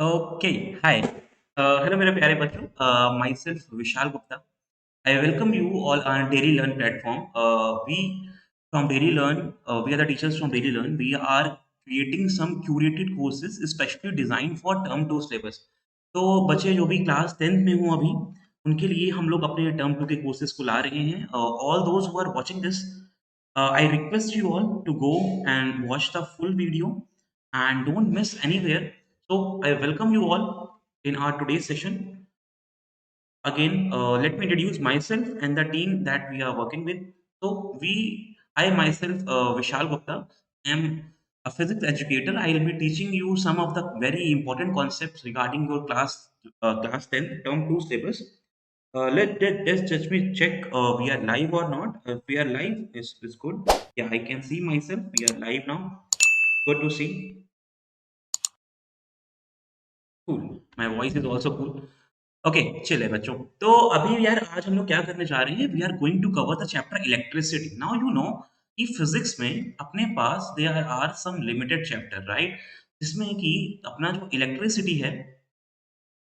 Okay, हाय। Hello मेरे प्यारे बच्चों, my self Vishal Gupta. I welcome you all on daily learn platform. We from daily learn, we are the teachers from daily learn. We are creating some curated courses specially design for term two syllabus. तो बच्चे जो भी class 10th में हूँ अभी, उनके लिए हम लोग अपने टर्म टू के कोर्सेज को ला रहे हैं। All those who are watching this, I request you all to go and watch the full video and don't miss anywhere. So I welcome you all in our today's session. Again, let me introduce myself and the team that we are working with. I myself, Vishal Gupta, am a physics educator. I will be teaching you some of the very important concepts regarding your class 10 term 2 syllabus. Let's just me check we are live or not. If we are live, is good. Yeah, I can see myself. We are live now. Good to see. Cool. My voice is also cool. Okay, chill है बच्चों। तो अभी यार आज हम लोग क्या करने जा रहे हैं, we are going to cover the chapter electricity. Now you know कि फिजिक्स में अपने पास there are some limited chapter, right, जिसमें कि अपना जो इलेक्ट्रिसिटी है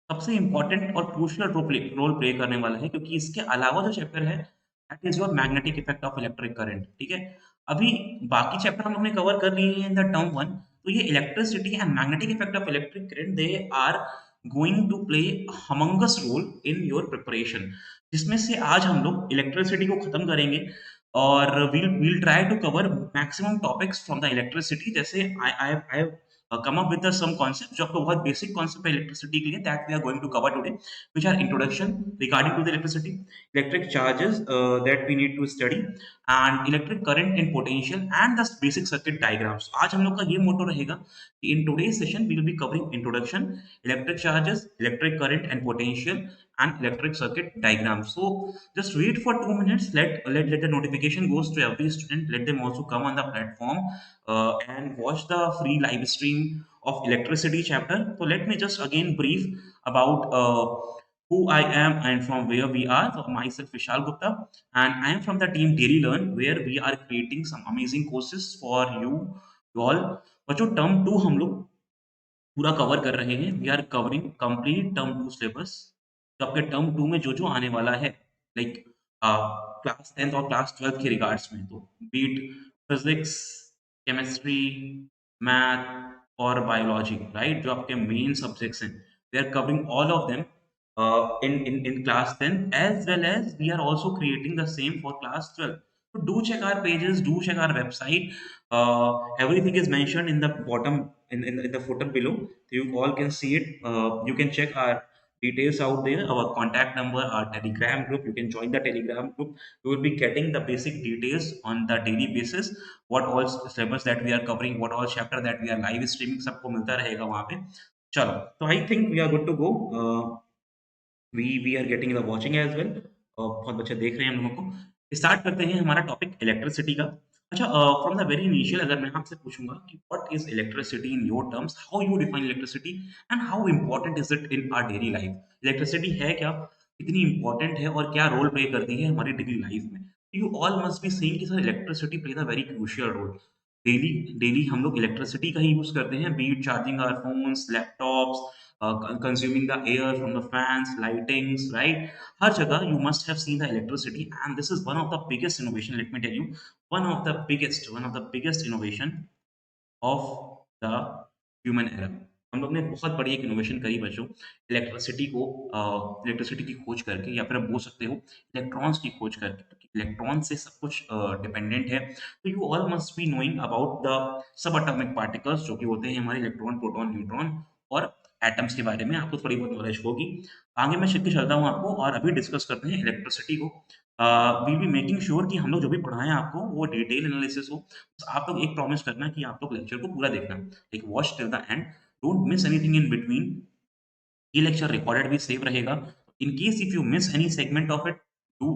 सबसे इम्पोर्टेंट और क्रूशियल रोल प्ले करने वाला है, क्योंकि इसके अलावा जो चैप्टर है that is your magnetic effect of electric current. ठीक है, अभी बाकी चैप्टर हम लोग ने कवर कर लिए हैं इन द टर्म वन। तो ये electricity and magnetic effect of electric current they are going to play humongous role in your preparation, जिसमें से आज हम लोग इलेक्ट्रिसिटी को खत्म करेंगे और we'll try to cover maximum topics from the electricity. जैसे I come up with some concepts जो आपको बहुत बेसिक कॉन्सेप्ट है इलेक्ट्रिसिटी के लिए, that we are going to cover today, which are introduction regarding to the electricity, electric charges that we need to study, and electric current and potential and the basic circuit diagrams. आज हम लोग का ये motto रहेगा कि in today's session we will be covering introduction, electric charges, electric current and potential and electric circuit diagram. So just wait for 2 minutes. Let the notification goes to every student. Let them also come on the platform and watch the free live stream of electricity chapter. So let me just again brief about who I am and from where we are. So myself Vishal Gupta, and I am from the team Daily Learn, where we are creating some amazing courses for you all. बच्चों term two हम लोग पूरा cover कर रहे हैं। We are covering complete term two syllabus. तो आपके term to में जो जो आने वाला है, लाइक क्लास 10th और क्लास 12th के रिगार्ड्स में, तो बीट फिजिक्स, केमिस्ट्री, मैथ और बायोलॉजी, राइट, जो आपके मेन सब्जेक्ट्स हैं, we are covering all of them in class 10th, as well as we are also creating the same for class 12. So do check our pages, do check our website. Everything is mentioned in the bottom, in the footer below. So you all can see it. You can check our details out there, our contact number, our telegram group. You can join the telegram group. You will be getting the basic details on the daily basis, what all syllabus that we are covering, what all chapter that we are live streaming, सबको मिलता रहेगा वहाँ पे। चलो, तो I think we are good to go. We are getting the watching as well, और बहुत बच्चे देख रहे हैं हम लोगों को। स्टार्ट करते हैं हमारा टॉपिक इलेक्ट्रिसिटी का। अच्छा, फ्रॉम द वेरी इनिशियल अगर मैं आपसे पूछूंगा कि what is electricity in your terms, how you define electricity and how important is it in our daily life. Electricity है क्या, कितनी इंपॉर्टेंट है और क्या रोल प्ले करती है हमारी डेली लाइफ में। You all must be saying कि sir electricity plays a very crucial role. Daily daily हम लोग इलेक्ट्रिसिटी का ही यूज करते हैं, be it charging our phones, laptops, consuming the air from the fans, lightings, right? हर जगह you must have seen the electricity, and this is one of the biggest innovation. Let me tell you, one of the biggest innovation of the human era. हम लोग ने बहुत बड़ी एक innovation करी बच्चों, इलेक्ट्रिसिटी को, इलेक्ट्रिसिटी की खोज करके, या फिर आप बोल सकते हो इलेक्ट्रॉन्स की खोज करके, क्योंकि इलेक्ट्रॉन से सब कुछ डिपेंडेंट है। तो you all must be knowing about the sub atomic particles, जो कि होते हैं हमारे इलेक्ट्रॉन, प्रोटॉन, न्यूट्रॉन और एटम्स के बारे में आपको थोड़ी बहुत नॉलेज होगी। आगे मैं शिफ्ट चलता हूँ आपको, और अभी डिस्कस करते हैं इलेक्ट्रिसिटी को। वील बी मेकिंग श्योर कि हम लोग जो भी पढ़ाएं आपको वो डिटेल एनालिसिस हो। बस आप लोग एक प्रॉमिस करना कि आप लोग लेक्चर को पूरा देखना, like watch till the end, don't miss anything in between. ये लेक्चर रिकॉर्डेड भी सेव रहेगा। In case if you miss any segment of it, do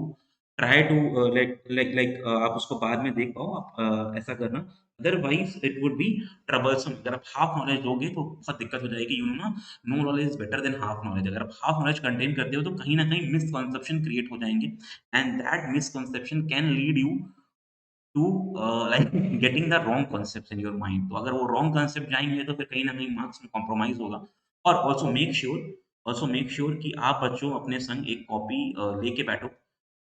try to like आप उसको बाद में देख पाओ, आप ऐसा करना। Otherwise it would be troublesome. अगर आप हाफ नॉलेज दोगे तो बहुत दिक्कत हो जाएगी। यू नो ना, no knowledge is better than half knowledge. अगर आप हाफ नॉलेज कंटेन करते हो तो कहीं ना कहीं मिसकंसेप्शन क्रिएट हो जाएंगे, and that misconception can lead you to like getting the wrong concepts in your mind. तो अगर वो रॉन्ग कॉन्सेप्ट जाएंगे तो फिर कहीं ना कहीं मार्क्स में कॉम्प्रोमाइज होगा, और ऑल्सो मेक श्योर कि आप बच्चों अपने संग एक कॉपी लेके बैठो,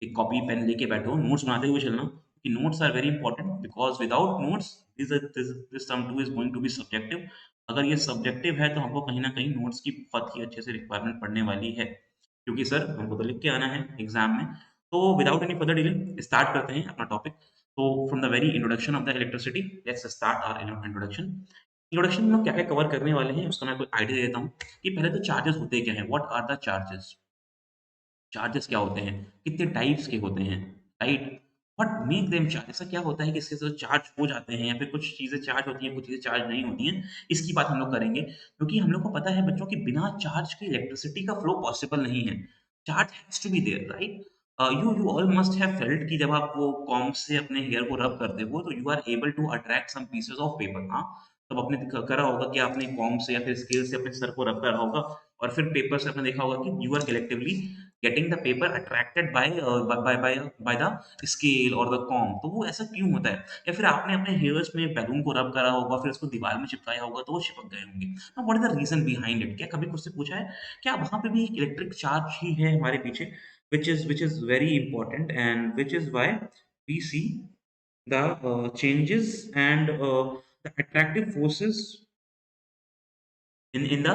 एक कॉपी पेन लेके बैठो, नोट्स बनाते हुए चलना, कि notes are very important because without notes this some to is going to be subjective. अगर ये सब्जेक्टिव है तो हमको कहीं न कहीं नोट्स की बहुत ही अच्छे से रिक्वायरमेंट पड़ने वाली है। क्योंकि सर हमको तो लिख के आना है एग्ज़ाम में। तो without any further delay start करते हैं अपना टॉपिक। तो from the very introduction of the electricity let's start our introduction. Introduction में हम क्या-क्या कवर करने वाले हैं उसका मैं आपको आइडिया दे देता हूँ कि पहले तो चार्जेस होते क्या हैं? What are the charges? Charges क्या होते हैं? कितने टाइप्स के होते हैं? Right? What make them charge ऐसा क्या होता है कि इससे जो चार्ज हो जाते हैं या फिर कुछ चीज़ें चार्ज होती हैं, कुछ चीज़ें चार्ज नहीं होती हैं? इसकी बात हम लोग करेंगे क्योंकि हम लोग को पता है बच्चों कि बिना चार्ज के इलेक्ट्रिसिटी का फ्लो पॉसिबल नहीं है। Charge has to be there right? You all must have felt कि जब आप वो कॉम्ब से अपने हेयर को रब करते हो तो you are able to attract some pieces of paper हाँ? तब आपने करा होगा कि आपने कॉम्ब से या फिर स्केल से अपने सर को रब करा होगा और फिर पेपर से आपने देखा होगा कि you are collectively getting the paper attracted by the scale और द कॉम्ब तो वो ऐसा क्यों होता है? या फिर आपने अपने हेयर्स में बैलून को रब करा होगा, फिर उसको दीवार में चिपकाया होगा तो वो चिपक गए होंगे। Now what is the reason behind it? क्या कभी खुद से पूछा है? क्या वहाँ पे भी एक इलेक्ट्रिक चार्ज ही है हमारे पीछे which is very important and which is why we see the changes and the attractive forces in the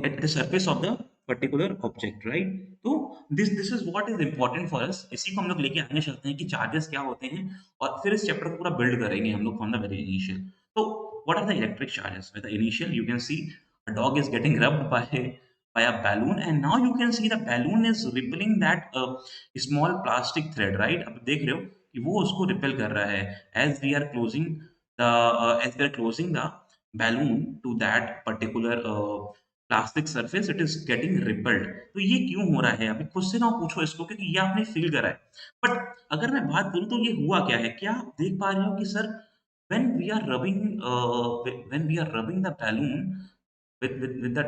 at the surface of the particular object right तो this is what is important for us इसी को हम लोग लेके आगे चलते हैं कि चार्जेस क्या होते हैं और फिर इस चैप्टर को पूरा बिल्ड करेंगे हम लोग फ्रॉम द वेरी इनिशियल तो what are the electric charges with the initial you can see a dog is getting rubbed by a balloon and now you can see the balloon is rippling that small plastic thread right अब देख रहे हो कि वो उसको repel कर रहा है as we are closing the balloon to that particular plastic surface it is getting rippled तो ये क्यों हो रहा है अभी खुद से ना पूछो इसको क्योंकि ये आपने फील करा है बट अगर मैं बात करूं तो ये हुआ क्या है क्या आप देख पा रहे हो कि sir when we are rubbing when we are rubbing the balloon with the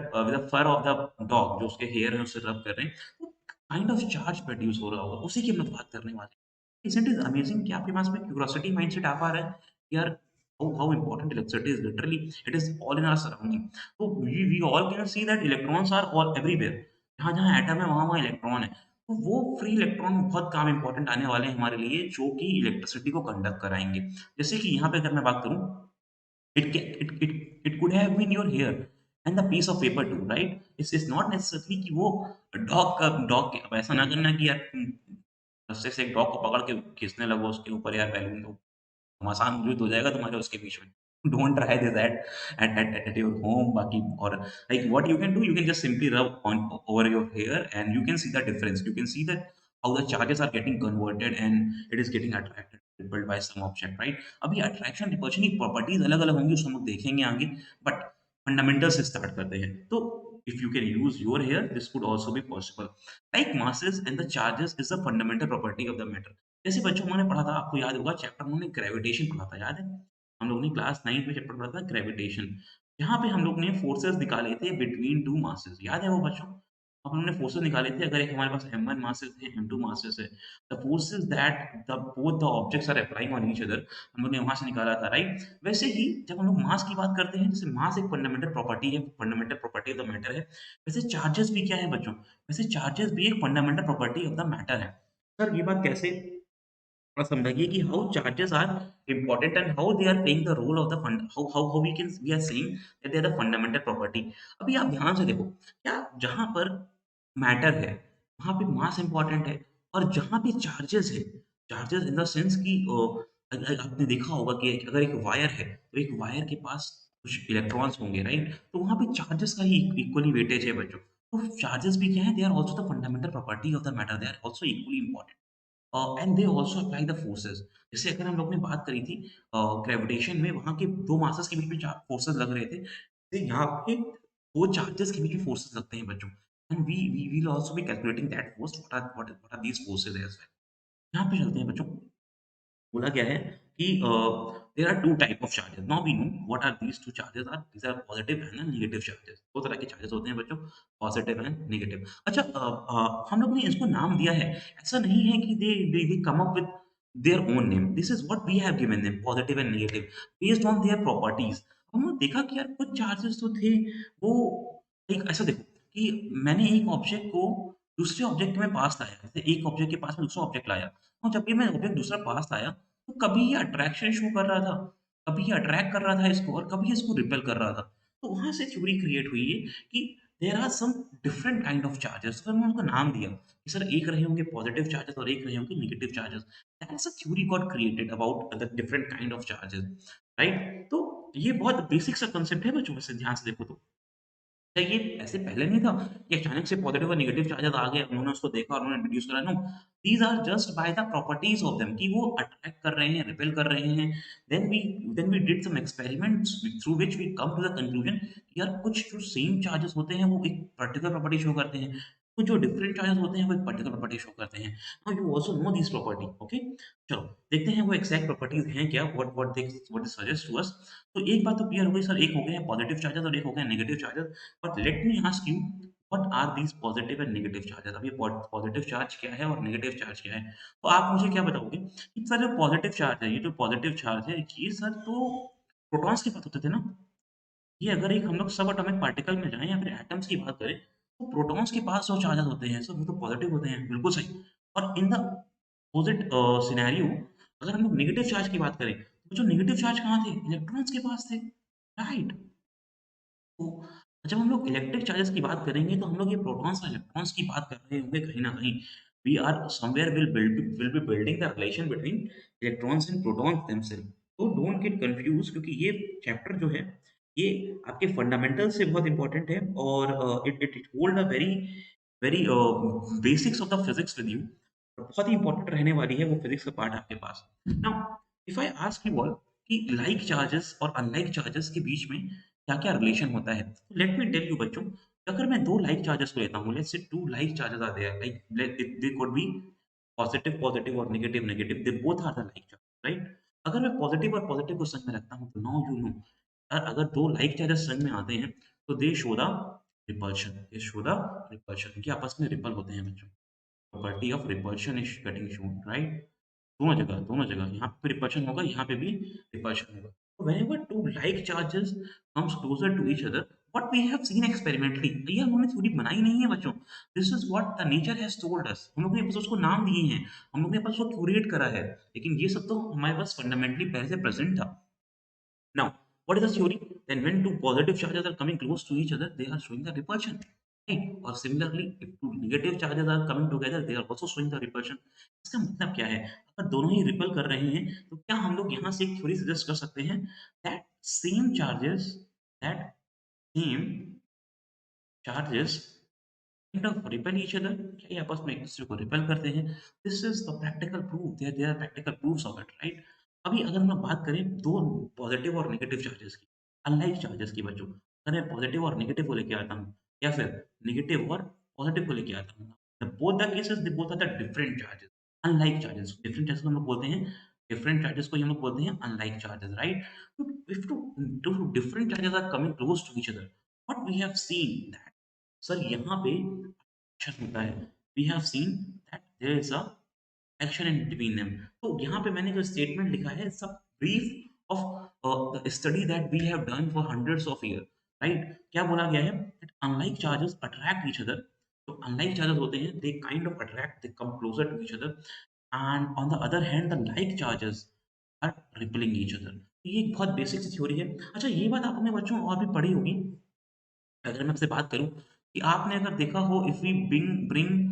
fur of the dog जो उसके हेयर है उससे रब कर रहे हैं तो काइंड ऑफ चार्ज प्रोड्यूस हो रहा होगा उसी की हम लोग बात करने वाले हैं isn't it amazing कि आपके पास में क्यूरियोसिटी माइंडसेट आ पा रहा है यार how important electricity is literally it is all in our surrounding तो we all can see that electrons are all everywhere जहाँ जहाँ एटम है वहाँ वहाँ इलेक्ट्रॉन है तो वो फ्री इलेक्ट्रॉन बहुत काम इंपॉर्टेंट आने वाले हैं हमारे लिए जो कि इलेक्ट्रिसिटी को कंडक्ट कराएंगे जैसे कि यहाँ पे अगर मैं बात करूँ it could have been your hair and the piece of paper too right it's not necessarily कि वो डॉग के अब ऐसा ना करना कि यार तुम रस्से से एक डॉग को पकड़ के खींचने लगो उसके ऊपर यार बैलून को घमासान मौजूद हो जाएगा तुम्हारे उसके बीच में don't try this at your home बाकी और like what you can do you can just simply rub on over your hair and you can see the difference you can see that how the charges are getting converted and it is getting attracted repelled by some object right अभी attraction repulsion की properties अलग अलग होंगी उसको हम लोग देखेंगे आगे बट फंडामेंटल से स्टार्ट करते हैं तो if you can use your hair this could also be possible like masses and the charges is a fundamental property of the matter जैसे बच्चों हमने पढ़ा था आपको याद होगा चैप्टर हमने ग्रेविटेशन पढ़ा था याद है हम लोग ने क्लास 9 में चैप्टर पढ़ा था ग्रेविटेशन जहाँ पे हम लोग ने फोर्सेस निकाले थे बिटवीन टू मासेस याद है वो बच्चों अब हमने फोर्सेस निकाले थे अगर एक हमारे पास m1 मासेस है m2 मासेस है the forces that the both the objects are applying on each other हम लोग ने वहां से निकाला था राइट वैसे ही जब हम लोग मास की बात करते हैं जैसे मास एक फंडामेंटल प्रॉपर्टी है fundamental property of the matter है वैसे चार्जेस भी क्या है बच्चों वैसे चार्जेस भी एक fundamental property of the matter है सर ये बात कैसे थोड़ा समझाइए कि how charges are important and how they are playing the role of the fund how how how we are saying that they are the fundamental property अभी आप ध्यान से देखो क्या जहां पर मैटर है वहां पे मास इंपॉर्टेंट है और जहां पे चार्जेस है चार्जेस इन द सेंस कि आपने देखा होगा कि अगर एक वायर है तो एक वायर के पास कुछ इलेक्ट्रॉन्स होंगे राइट तो वहां पे चार्जेस का ही इक्वली वेटेज है बच्चों तो चार्जेस भी क्या है they are also the fundamental property of the matter they are also equally important and they also apply the forces जैसे अगर हम लोग ने बात करी थी ग्रेविटेशन में वहां के दो मासेस के बीच में फोर्सेस लग रहे थे तो यहाँ पे दो चार्जेस के बीच में फोर्सेस लगते हैं बच्चों and we will also be calculating that force what are these forces as well यहाँ पे चलते हैं बच्चों बोला गया है कि there are two type of charges now we know what are these two charges are these are positive and negative charges दो तरह के चार्जेस होते हैं बच्चों पॉजिटिव एंड नेगेटिव अच्छा हम लोग ने इसको नाम दिया है ऐसा नहीं है कि they come up with their own name this is what we have given them positive and negative based on their properties हमने देखा कि यार कुछ चार्जेस तो थे वो एक ऐसा देखो कि मैंने एक ऑब्जेक्ट को दूसरे ऑब्जेक्ट में पास लाया, जैसे एक ऑब्जेक्ट के पास में दूसरा ऑब्जेक्ट लाया, और जब भी मैं ऑब्जेक्ट दूसरा पास लाया, तो कभी ये अट्रैक्शन शो कर रहा था, कभी ये अट्रैक्ट कर रहा था इसको और कभी इसको रिपेल कर रहा था। तो वहाँ से थ्योरी क्रिएट हुई है कि there are some different kind of charges, तो मैंने उनको नाम दिया कि सर एक रहे होंगे पॉजिटिव चार्जेस और एक रहे होंगे negative charges. That's a theory got created about the different kind of charges, right? तो ये बहुत बेसिक सा कांसेप्ट है बच्चों, वैसे ध्यान से देखो तो। क्या ये ऐसे पहले नहीं था कि अचानक से पॉजिटिव और नेगेटिव चार्जेस आ गए, उन्होंने उसको देखा और उन्होंने इंट्रोड्यूस करा? No, these are just by the properties of them कि वो अट्रैक्ट कर रहे हैं, रिपेल कर रहे हैं। Then we then we did some experiments through which we come to the conclusion कि यार कुछ जो सेम चार्जेस होते हैं वो एक पर्टिकुलर प्रॉपर्टी शो करते हैं, कुछ जो डिफरेंट चार्जेस होते हैं वो एक पर्टिकुलर प्रॉपर्टी शो करते हैं। Now you also know this property, okay? चलो देखते हैं वो एग्जैक्ट प्रॉपर्टीज हैं क्या, what they suggest to us. तो एक बात तो क्लियर हो गई सर, एक हो गए हैं पॉजिटिव चार्जेस और एक हो गए हैं negative charges. But let me ask you, what are these positive and negative charges? अब ये पॉजिटिव चार्ज क्या है और नेगेटिव चार्ज क्या है? तो आप मुझे क्या बताओगे कि सर जो पॉजिटिव चार्ज है, ये जो पॉजिटिव चार्ज है, ये सर तो प्रोटॉन्स की बात होते थे ना? ये अगर एक हम लोग सब एटॉमिक पार्टिकल में जाएँ या फिर एटम्स की बात करें, तो प्रोटॉन्स के पास जो चार्जेस होते हैं, सर वो तो पॉजिटिव होते हैं, बिल्कुल सही। और इन द अपोजिट सिनेरियो अगर हम लोग नेगेटिव चार्ज की बात करें, तो जो नेगेटिव चार्ज कहाँ थे? इलेक्ट्रॉन्स के पास थे, राइट? तो जब हम लोग इलेक्ट्रिक चार्जेस की बात करेंगे तो हम लोग ये प्रोटॉन्स और इलेक्ट्रॉन्स की बात कर रहे होंगे कहीं न कहीं। We are somewhere will be building the relation between electrons and protons themselves. तो डोंट गेट कन्फ्यूज्ड, क्योंकि ये चैप्टर जो है, ये आपके फंडामेंटल से बहुत इम्पोर्टेंट है और it hold a very very basics of the physics with you. बहुत ही इम्पोर्टेंट रहने वाली है वो फिजिक्स का पार्ट आपके पास। Now if I ask you all कि लाइक चार्जेस और अनलाइक चार्जेस के बीच में क्या-क्या रिलेशन होता है? लेट मी टेल यू बच्चों, अगर मैं 2 लाइक चार्जेस को लेता हूँ, let's say 2 like charges are there, like let they could be positive positive और negative negative, they both are the like charge, right? अगर मैं पॉजिटिव और पॉजिटिव को संग में रखता हूँ, तो नाउ यू नो, अगर 2 लाइक चार्जेस संग में आते हैं, तो दे show the repulsion, they show the repulsion, कि आपस में रिपल होते हैं बच्चों। Property of repulsion is getting shown, right? दोनों जगह, यहाँ पे भी रिपल्शन होगा, यहाँ पे भी रिपल्शन होगा। So whenever two like charges comes closer to each other, what we have seen experimentally, ये हमने थ्योरी बनाई नहीं है बच्चों। This is what the nature has told us। हम लोग ने बस उसको नाम दिए हैं, हम लोग ने बस उसको क्यूरेट करा है, लेकिन ये सब तो हमारे पास फंडामेंटली पहले से प्रेजेंट था। Now, what is the theory? Then when two positive charges are coming close to each other, they are showing the repulsion. Right? Or similarly, if two negative charges are coming together, they are also showing the repulsion. इसका मतलब क्या है? अगर दोनों ही ripple कर रहे हैं, तो क्या हम लोग यहाँ से एक थ्योरी सजेस्ट कर सकते हैं that same charges, that same charges kind of repel each other? क्या ये आपस में एक दूसरे को रिपेल करते हैं? This is the practical proof, there are practical proofs of it, right? अभी अगर मैं बात करें दो पॉजिटिव और नेगेटिव चार्जेस की, अनलाइक चार्जेस की बच्चों, अगर मैं पॉजिटिव और नेगेटिव को लेके आता हूँ या फिर नेगेटिव और पॉजिटिव को लेके आता हूँ, both the cases they both are the different charges, unlike charges, different charges को हम लोग बोलते हैं, डिफरेंट चार्जेस को ही हम लोग बोलते हैं अनलाइक चार्जेस, राइट? तो if two different charges are coming close to each other, what we have seen that, sir यहाँ पे एक्शन होता है। We have seen that there is a action in between them. तो यहाँ पे मैंने जो स्टेटमेंट लिखा है, सब brief of the study that we have done for hundreds of year, right? क्या बोला गया है? That unlike charges attract each other. तो अनलाइक चार्जेस होते हैं, they kind of attract, they come closer to each other, and on the other hand the like charges are repelling each other. ये एक बहुत बेसिक सी theory है। अच्छा, ये बात आपने बच्चों और भी पढ़ी होगी। अगर मैं आपसे बात करूँ कि आपने अगर देखा हो, if we bring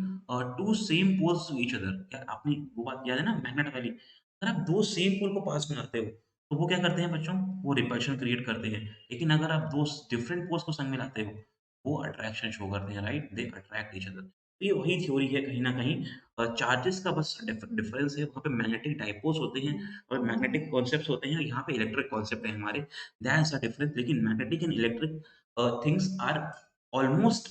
two same poles to each other, क्या आपने वो बात याद है ना मैग्नेट वाली? अगर आप दो सेम पोल को पास में लाते हो, तो वो क्या करते हैं बच्चों? वो रिपल्शन क्रिएट करते हैं। लेकिन अगर आप दो डिफरेंट पोल्स को संग में लाते हो, वो अट्रैक्शन शो करते हैं, right? They attract each other. तो ये वही थ्योरी है कहीं न कहीं। चार्जेस का बस डिफरेंस है, वहाँ पे मैग्नेटिक डाइपोल्स होते हैं और मैग्नेटिक कॉन्सेप्ट्स होते हैं, यहाँ पे इलेक्ट्रिक कॉन्सेप्ट है हमारे। That's the difference. लेकिन magnetic and electric things are almost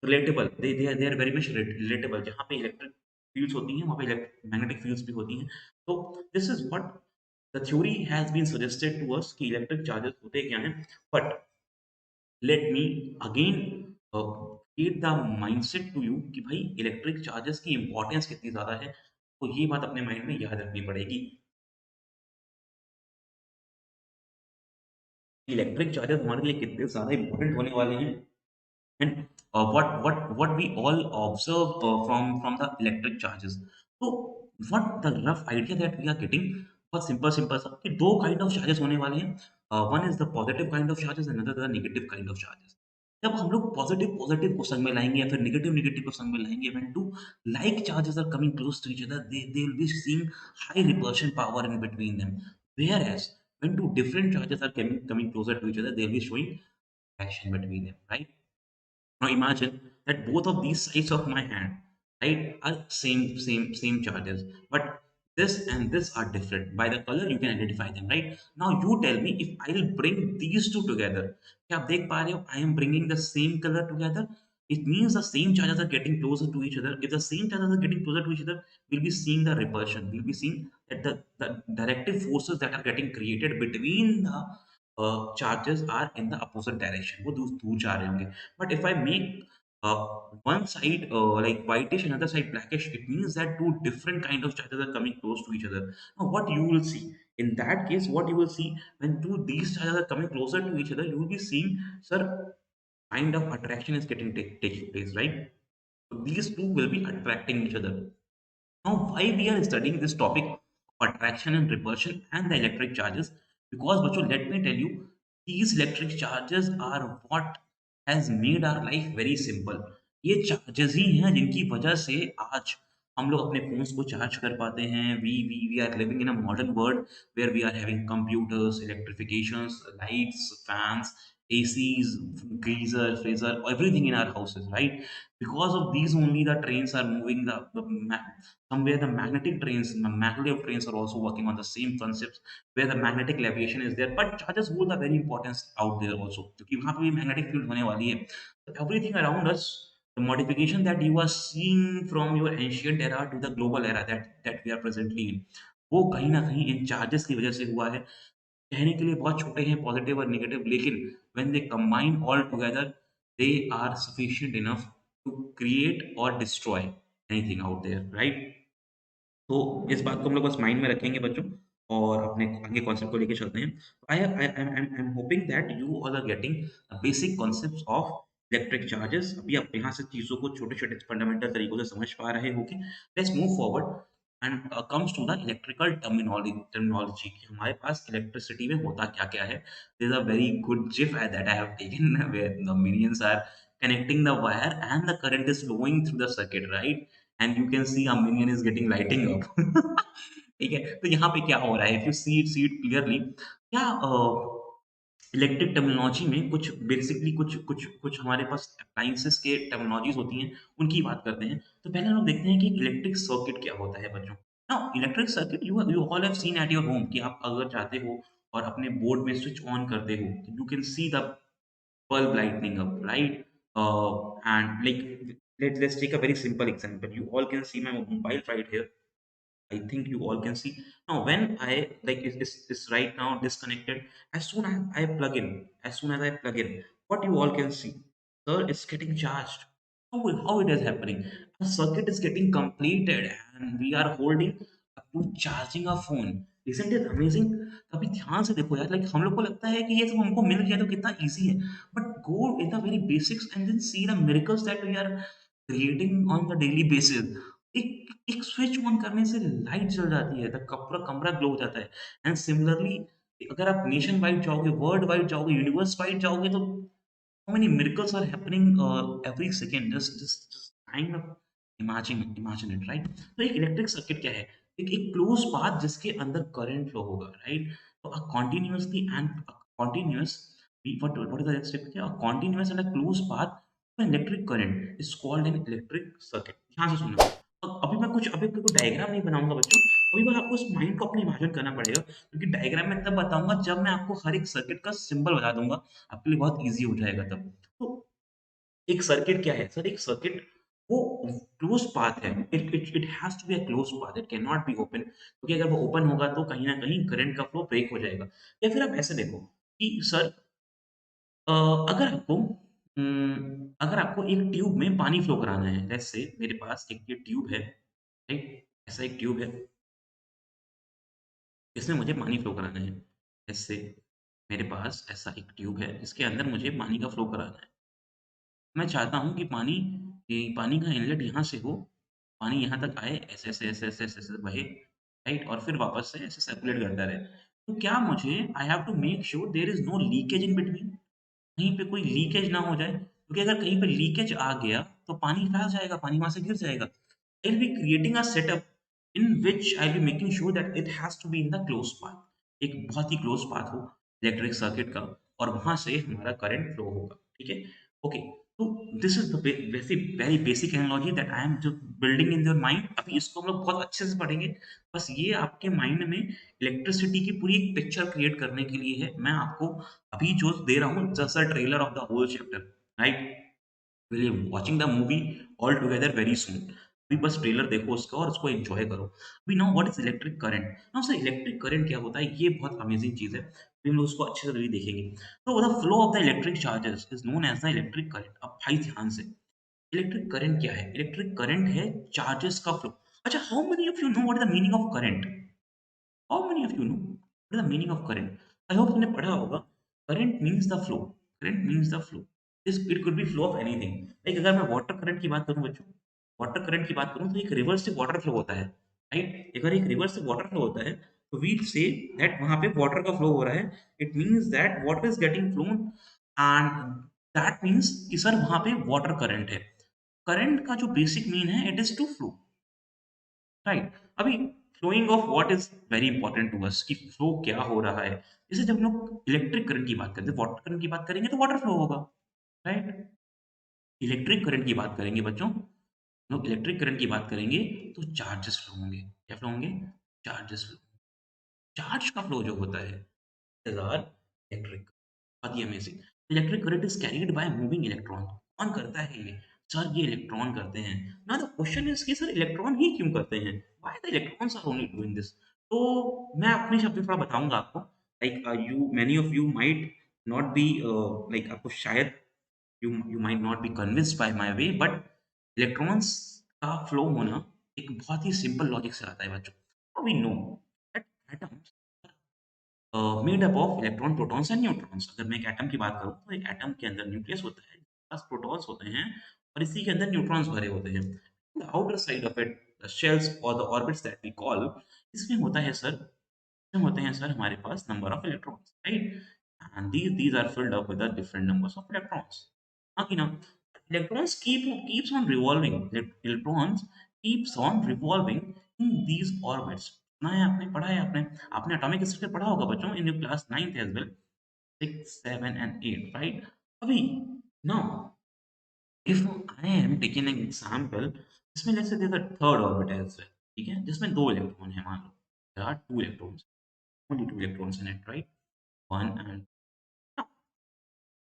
relatable, they are very much relatable। जहाँ पे इलेक्ट्रिक फील्ड्स होती हैं, वहाँ पे मैग्नेटिक फील्ड्स भी होती हैं। तो this is what the theory has been suggested to us कि इलेक्ट्रिक चार्जेस होते क्या हैं। But let me again create the mindset to you कि भाई इलेक्ट्रिक चार्जेस की इंपॉर्टेंस कितनी ज्यादा है, तो ये बात अपने माइंड में याद रखनी पड़ेगी। इलेक्ट्रिक चार्जेस हमारे लिए कितने ज्यादा इंपॉर्टेंट होने वाले हैं, and what we all observe from the electric charges. So what the rough idea that we are getting, बहुत सिंपल सा कि दो काइंड ऑफ चार्जेस होने वाले हैं। One is the positive kind of charges, another the negative kind of charges. जब हम लोग पॉजिटिव पॉजिटिव को संग में लाएंगे या फिर नेगेटिव नेगेटिव को संग में लाएंगे, when two like charges are coming close to each other, they will be seeing high repulsion power in between them, whereas when two different charges are coming closer to each other, they'll be showing action between them, right? Now imagine that both of these sides of my hand, right, are same charges, but this and this are different. By the color, you can identify them, right? Now you tell me if I'll bring these two together. क्या आप देख पा रहे हो? I am bringing the same color together. It means the same charges are getting closer to each other. If the same charges are getting closer to each other, we'll be seeing the repulsion. We'll be seeing that the directive forces that are getting created between the charges are in the opposite direction. वो दूर जा रहे होंगे. But if I make uh, one side like whitish, another side blackish, it means that two different kind of charges are coming close to each other. Now, what you will see in that case, what you will see when two these charges are coming closer to each other, you will be seeing, sir, kind of attraction is taking place, right? So these two will be attracting each other. Now, why we are studying this topic of attraction and repulsion and the electric charges? Because, बच्चों, let me tell you, these electric charges are what has made our life very simple. ये charges ही हैं जिनकी वजह से आज हम लोग अपने फोन्स को चार्ज कर पाते हैं। We are living in a modern world where we are having computers, electrifications, lights, fans, ACs, geyser, freezer, everything in our houses, right? Because of these only the trains are moving, somewhere the magnetic trains, maglev trains are also working on the same concepts where the magnetic levitation is there, but charges hold a very importance out there also क्योंकि वहां पे भी magnetic field होने वाली है। So everything around us, the modification that you are seeing from your ancient era to the global era that we are presently in, वो कहीं ना कहीं इन चार्जेस की वजह से हुआ है। कहने के लिए बहुत छोटे हैं पॉजिटिव और नेगेटिव, लेकिन when they combine all together, they are sufficient enough to create और destroy anything out there, right? तो इस बात को हम लोग बस माइंड में रखेंगे बच्चों, और अपने आगे कॉन्सेप्ट को लेके चलते हैं। I am hoping that you all are getting basic concepts of electric charges. अभी आप यहाँ से चीज़ों को छोटे-छोटे फंडामेंटल तरीकों से समझ पा रहे होंगे। Let's move forward and comes to the electrical terminology कि हमारे पास इलेक्ट्रिसिटी में होता क्या-क्या है। There is a very good gif that I have taken where the minions are connecting the wire and the current is flowing through the circuit, right? And you can see a minion is getting lighting up. ठीक है, तो यहाँ पे क्या हो रहा है? If you see it clearly, क्या इलेक्ट्रिक टर्मिनोलॉजी में कुछ बेसिकली कुछ हमारे पास अप्लायंसेस के टर्मिनोलॉजीज़ होती हैं, उनकी बात करते हैं। तो पहले हम लोग देखते हैं कि इलेक्ट्रिक सर्किट क्या होता है बच्चों। Now electric circuit you all have scene at your home कि आप अगर चाहते हो और अपने बोर्ड में स्विच ऑन करते हो, तो you can see the bulb lighting up, right? And like let's take a very simple example. You all can see my mobile right here. I think you all can see. Now, when I like is right now disconnected, as soon as I plug in, what you all can see, sir, it's getting charged. How it is happening? A circuit is getting completed, and we are holding up to charging a phone. Isn't it amazing? अभी ध्यान से देखो यार, like हम लोग को लगता है कि ये सब हमको मिल गया तो कितना इजी है, but go in the very basics and then see the miracles that we are creating on the daily basis. एक एक स्विच ऑन करने से लाइट जल जाती है, द पूरा कमरा ग्लो हो जाता है। एंड सिमिलरली अगर आप नेशन वाइड जाओगे, वर्ल्ड वाइड जाओगे, यूनिवर्स वाइड जाओगे, तो how many miracles are happening every second? Just kind of imagine it, right? तो एक इलेक्ट्रिक सर्किट क्या है? एक क्लोज पाथ जिसके अंदर करंट फ्लो होगा, राइट? तो a continuously and continuous what is the next step? क्या continuous and a close path electric current is called an electric circuit. ध्यान से सुनना। अभी मैं कोई डायग्राम नहीं बनाऊंगा बच्चों, अभी बस आपको इस माइंड को अपने इमेजिन करना पड़ेगा, क्योंकि डायग्राम में तब बताऊंगा जब मैं आपको हर एक सर्किट का सिंबल बता दूंगा, आपके लिए बहुत ईज़ी हो जाएगा तब। तो एक सर्किट क्या है? सर एक सर्किट वो क्लोज़ पाथ है। It has to be a close path, it can not be open, क्योंकि अगर वो ओपन होगा तो कहीं न कहीं करंट का फ्लो ब्रेक हो जाएगा। या फिर आप ऐसे देखो कि सर अ, अगर आपको अगर आपको एक ट्यूब में पानी फ्लो कराना है, लेट्स से मेरे पास एक ये ट्यूब है, राइट? ऐसा एक ट्यूब है, इसमें मुझे पानी फ्लो कराना है। लेट्स से मेरे पास ऐसा एक ट्यूब है, जिसके अंदर मुझे पानी का फ्लो कराना है। मैं चाहता हूँ कि पानी का इनलेट यहाँ से हो, पानी यहाँ तक आए, ऐसे बहे, राइट? और फिर वापस से ऐसे सर्कुलेट करता रहे। तो क्या मुझे I have to make sure there is no leakage in between, कहीं पे कोई लीकेज ना हो जाए, क्योंकि अगर कहीं पे लीकेज आ गया, तो पानी फैल जाएगा, पानी वहाँ से गिर जाएगा। I will be creating a setup in which I will be making sure that it has to be in the close path. एक बहुत ही क्लोज़ पाथ हो इलेक्ट्रिक सर्किट का और वहाँ से हमारा करंट फ्लो होगा, ठीक है? ओके, तो this is the very basic analogy that I am जो बिल्डिंग इन योर माइंड। अभी इसको हम लोग बहुत अच्छे से पढ़ेंगे। बस ये आपके माइंड में इलेक्ट्रिसिटी की पूरी एक पिक्चर क्रिएट करने के लिए है। मैं आपको अभी जो दे रहा हूँ just a trailer of the whole chapter, right? Will be watching the movie all together very soon. अभी बस ट्रेलर देखो उसका और उसको एन्जॉय करो। अभी now what is electric current? Now sir electric current क्या होता है? ये बहुत अमेजिंग चीज़ है। अभी हम लोग उसको अच्छे से अभी देखेंगे। तो the flow of the electric charges is known as the electric current. अब भाई ध्यान से, इलेक्ट्रिक करंट क्या है? इलेक्ट्रिक करंट है चार्जेस का फ्लो। अच्छा, how many of you know what is the meaning of current? How many of you know what is the meaning of current? I hope तुमने पढ़ा होगा। Current means the flow. Current means the flow. This it could be flow of anything. Like अगर मैं water current की बात करूँ बच्चों, water current की बात करूँ तो एक रिवर से वाटर फ्लो होता है, राइट? अगर एक रिवर से वाटर फ्लो होता है, तो वी से दैट वहाँ पे वाटर का फ्लो हो रहा है। It means that water is getting flown and that means कि सर वहाँ पे वाटर करंट है। करंट का जो बेसिक मीन है it is to flow. Right. अभी flowing of what is very important to us कि फ्लो क्या हो रहा है। जैसे जब हम लोग इलेक्ट्रिक करंट की बात करते हैं, वाटर करंट की बात करेंगे तो वाटर फ्लो होगा, राइट? इलेक्ट्रिक करंट की बात करेंगे बच्चों, लोग इलेक्ट्रिक करंट की बात करेंगे तो चार्जेस फ्लो होंगे। क्या फ्लो होंगे? Charges flow. चार्ज का फ्लो जो होता है इज आर इलेक्ट्रिक। बहुत ही amazing. Electric current is carried by moving electron. कौन करता है ये? सर ये इलेक्ट्रॉन करते हैं। नाउ द क्वेश्चन इज कि सर इलेक्ट्रॉन ही क्यों करते हैं? Why the electrons are only doing this? तो मैं अपने शब्द में थोड़ा बताऊंगा आपको। Like you many of you might not be like आपको शायद you might not be convinced by my way, but electrons का फ्लो होना एक बहुत ही सिंपल लॉजिक से आता है बच्चों। We know that atoms made up of electron, protons and neutrons. अगर मैं एक एटम की बात करूँ तो एक एटम के अंदर न्यूक्लियस होता है, प्लस प्रोटॉन्स होते हैं और इसी के अंदर न्यूट्रॉन्स भरे होते हैं। The outer side of it, the shells और the orbits that we call, इसमें होता है सर, इसमें होते हैं सर हमारे पास number of electrons, right? And these are filled up with the different numbers of electrons. हाँ कि ना? Electrons keeps on revolving. Electrons keeps on revolving in these orbits. सुना है आपने, पढ़ा है आपने? आपने एटॉमिक स्ट्रक्चर पढ़ा होगा बच्चों in your class 9th as well, 6, 7 and 8, right? अभी now if I am taking an example, इसमें let's say the third orbit as well, ठीक है? जिसमें 2 इलेक्ट्रॉन है मान लो। There are 2 electrons, only 2 electrons in it, right? 1 and now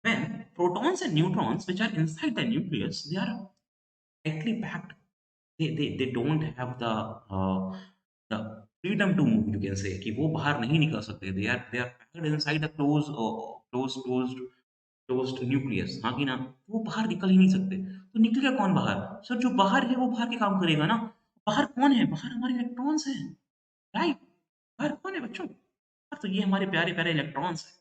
when protons and neutrons which are inside the nucleus, they are tightly packed. They don't have the freedom to move, you can say कि वो बाहर नहीं निकल सकते। They are packed inside a closed nucleus, हाँ कि ना? वो बाहर निकल ही नहीं सकते। तो निकलेगा कौन बाहर? सर जो बाहर है वो बाहर के काम करेगा ना। बाहर कौन है? बाहर हमारे इलेक्ट्रॉन्स हैं, राइट? बाहर कौन है बच्चों? तो ये हमारे प्यारे प्यारे इलेक्ट्रॉन्स हैं।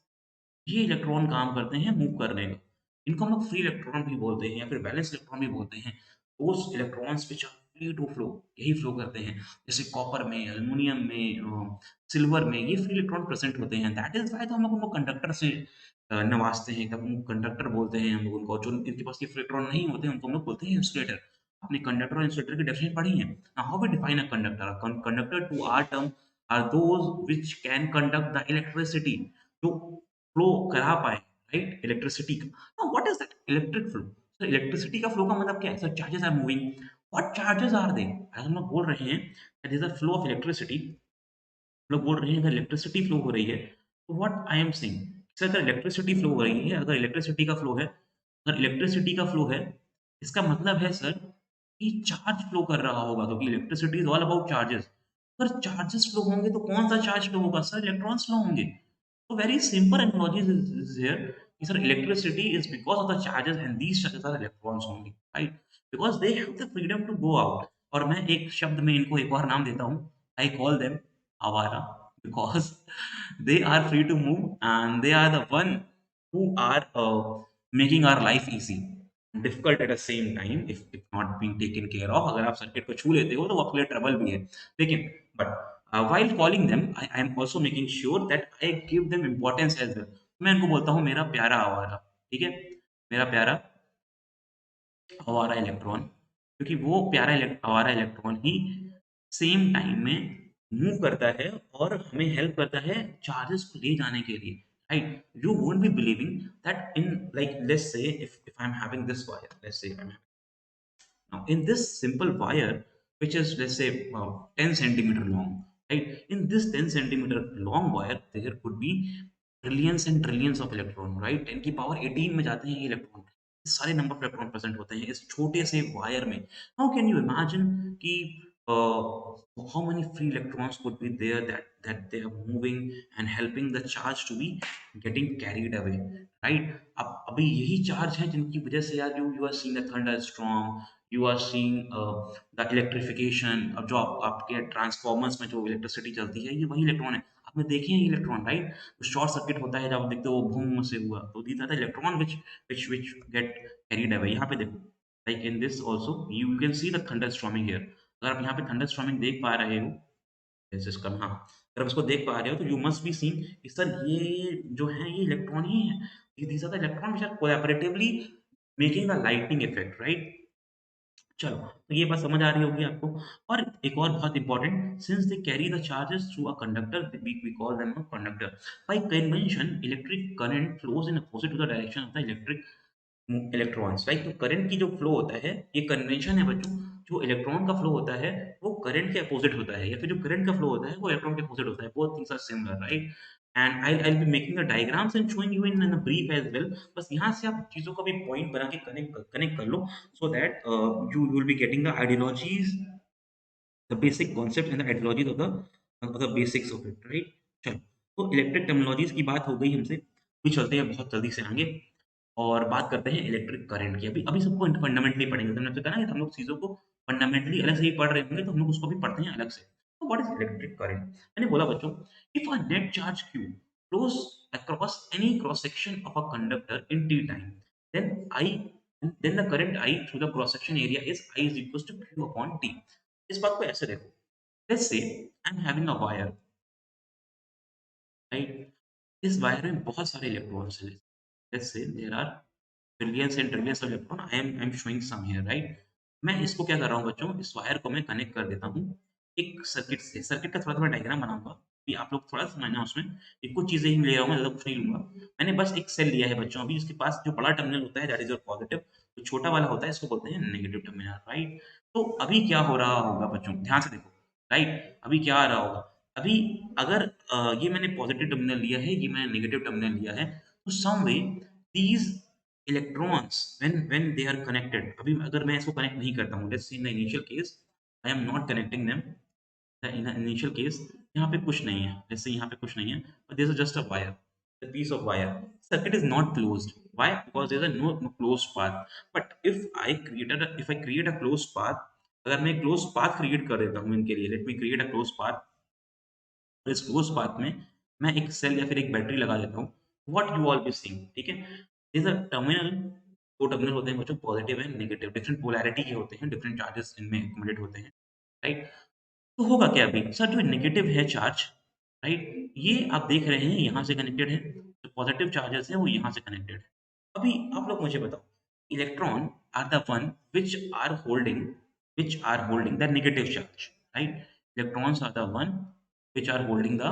ये इलेक्ट्रॉन काम करते हैं मूव करने का। इनको हम लोग फ्री इलेक्ट्रॉन भी बोलते हैं या फिर बैलेंस इलेक्ट्रॉन भी बोलते हैं। Those electrons which are free to flow, यही फ्लो करते हैं। जैसे कॉपर में, एल्युमिनियम में, सिल्वर में ये फ्री इलेक्ट्रॉन प्रेज़ेंट होते हैं। दैट इज़ व्हाई तो हम लोग उनको कंडक्टर से नवाज़ते हैं, तब उनको कंडक्टर बोलते हैं हम लोग उनको। जो जिनके पास ये फ्री इलेक्ट्रॉन नहीं होते हैं, उनको हम लोग बोलते हैं इंसुलेटर। आपने कंडक्टर और इंसुलेटर की डेफिनेशन पढ़ी है। Now how we define a conductor? Conductor to our term are those which can conduct the electricity, जो फ्लो करा पाए, राइट? इलेक्ट्रिसिटी का। Now what is that electric flow? So electricity का flow का मतलब क्या है? Sir charges are moving. What charges are they? अगर हम लोग बोल रहे हैं that is the flow of electricity, हम लोग बोल रहे हैं अगर इलेक्ट्रिसिटी फ्लो हो रही है, तो what I am saying, sir अगर इलेक्ट्रिसिटी फ्लो हो रही है, अगर इलेक्ट्रिसिटी का फ्लो है, अगर इलेक्ट्रिसिटी का फ्लो है, इसका मतलब है सर कि चार्ज फ्लो कर रहा होगा, क्योंकि electricity is all about charges. अगर चार्जेस फ्लो होंगे तो कौन-सा चार्ज फ्लो होगा? सर इलेक्ट्रॉन्स फ्लो होंगे। So very simple analogy is here. Sir, electricity is because of the charges and these charges are electrons only, right? Because they have the freedom to go out. और मैं एक शब्द में इनको एक और नाम देता हूँ. I call them आवारा because they are free to move and they are the one who are making our life easy. Difficult at the same time if not being taken care of. अगर आप circuit को छू लेते हो तो वो आपके लिए ट्रबल भी है। लेकिन but while calling them I am also making sure that I give them importance as well. मैं इनको बोलता हूँ मेरा प्यारा आवारा, ठीक है? मेरा प्यारा आवारा इलेक्ट्रॉन, क्योंकि वो प्यारा आवारा इलेक्ट्रॉन ही सेम टाइम में मूव करता है और हमें हेल्प करता है चार्जेस को ले जाने के लिए, right? You won't be believing that in like let's say if I am having this wire, let's say I M now, in this simple wire, which is let's say 10 centimeter long, right? In this 10 centimeter long wire, there could be trillions and trillions of electron, right? 10 की power 18 में जाते हैं ये electron. सारे number of electron present होते हैं इस छोटे से वायर में। हाउ कैन यू इमेजिन कि how many free electrons could be there that they are moving and helping the charge to be getting carried away, right? अब अभी यही चार्ज है जिनकी वजह से यार you are seeing the thunder storm, you are seeing the electrification. अब जो आपके ट्रांसफॉर्मर्स में जो इलेक्ट्रिसिटी चलती है ये वही इलेक्ट्रॉन है। आपने देखे हैं इलेक्ट्रॉन, राइट? तो शॉर्ट सर्किट होता है जब आप देखते हो वो भूम से हुआ, तो these are the electron which get carried away। यहाँ पे देखो, like in this also you can see the thunder storming here. अगर आप यहाँ पे थंडर स्टॉर्मिंग देख पा रहे हो, दिस इज कम, हाँ, अगर आप इसको देख पा रहे हो तो यू मस्ट बी सीइंग कि सर ये जो है ये इलेक्ट्रॉन ही है। These are the electron which are collaboratively making the lightning effect, right? चलो, तो ये बात समझ आ रही होगी आपको। और एक और बहुत important, since they carry the charges through a conductor, we call them a conductor. By convention electric current flows in opposite to the direction of the electric electrons, right? तो करंट की जो फ्लो होता है, ये convention है बच्चों। जो electron का फ्लो होता है वो करंट के अपोजिट होता है, या फिर जो करंट का फ्लो होता है वो इलेक्ट्रॉन के अपोजिट होता है। Both things are similar, right? And I be making the diagrams and showing you in brief as well. बस यहाँ से आप चीजों को भी पॉइंट बना के कनेक्ट कर लो, so that you will be getting the ideologies, the basic concept and the ideologies of the basics of it, right? चलो, तो इलेक्ट्रिक टर्मिनोलॉजीज की बात हो गई हमसे। अभी चलते हैं बहुत जल्दी से आगे और बात करते हैं इलेक्ट्रिक करंट की। अभी अभी सबको फंडामेंटली पढ़ेंगे। तो मैंने आपसे कहा ना कि हम लोग चीज़ों को फंडामेंटली अलग से ही पढ़ रहे होंगे, तो हम लोग उसको भी पढ़ते हैं अलग से। तो व्हाट इज इलेक्ट्रिक करंट? मैंने बोला बच्चों, if a net charge q flows across any cross section of a conductor in t time, then I then the current I through the cross section area is I is equals to q upon t। इस बात को ऐसे देखो, let's say I am having a wire, right? इस wire में बहुत सारे electrons हैं। Let's say there are trillions and trillions of electron. I am showing some here, right? मैं इसको क्या कर रहा हूँ बच्चों, इस वायर को मैं कनेक्ट कर देता हूँ एक सर्किट से। सर्किट का थोड़ा-थोड़ा डायग्राम बनाऊँगा कि आप लोग थोड़ा समझना उसमें। ये कुछ चीज़ें ही ले रहा हूँ मैं, ज़्यादा कुछ नहीं लूँगा। मैंने बस एक सेल लिया है बच्चों, अभी इसके पास जो बड़ा टर्मिनल होता है दैट इज़ योर पॉजिटिव, जो छोटा वाला होता है इसको बोलते हैं नेगेटिव टर्मिनल, राइट? तो अभी क्या हो रहा होगा बच्चों, ध्यान से देखो, राइट? अभी क्या आ रहा होगा? अभी अगर ये मैंने पॉजिटिव टर्मिनल लिया है, ये मैंने नेगेटिव टर्मिनल लिया है, तो सम वे these electrons when they are connected, अभी अगर मैं इसको कनेक्ट नहीं करता हूँ, let's say in the initial case I am not connecting them, in the initial case यहाँ पे कुछ नहीं है, let's say यहाँ पे कुछ नहीं है, but there is just a wire, a piece of wire, circuit is not closed। why? Because there is a no closed path। but if I create a closed path, अगर मैं closed path create कर देता हूँ इनके लिए, let me create a closed path, तो इस close path में मैं एक सेल या फिर एक बैटरी लगा देता हूँ। What you all be seeing, ठीक है? इस अ टर्मिनल, 2 टर्मिनल होते हैं बच्चों, positive and negative, different polarity के होते हैं, डिफरेंट चार्जेस इनमें एक्युमुलेट होते हैं, राइट? तो होगा क्या अभी? सर जो नेगेटिव है चार्ज, राइट? ये आप देख रहे हैं यहाँ से कनेक्टेड है, जो पॉजिटिव चार्जेस है वो यहाँ से कनेक्टेड है। अभी आप लोग मुझे बताओ, electron are the one which are holding the negative charge, right? Electrons are the one which are holding the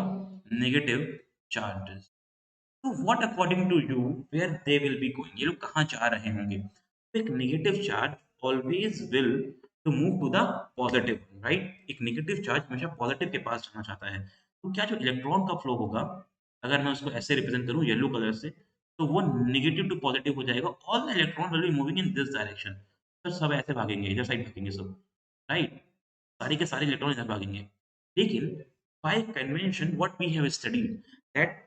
negative charges। तो what according to you where they will be going, ये लोग कहाँ जा रहे होंगे? तो एक negative charge always will to move to the positive, right? एक नेगेटिव चार्ज हमेशा पॉजिटिव के पास जाना चाहता है। तो क्या जो इलेक्ट्रॉन का फ्लो होगा, अगर मैं उसको ऐसे रिप्रेजेंट करूँ येलो कलर से, तो वो नेगेटिव टू पॉजिटिव हो जाएगा। All the electron will be moving in this direction. तो सब ऐसे भागेंगे, इधर साइड भागेंगे सब, राइट? सारे के सारे इलेक्ट्रॉन इधर भागेंगे। लेकिन by convention what we have studied that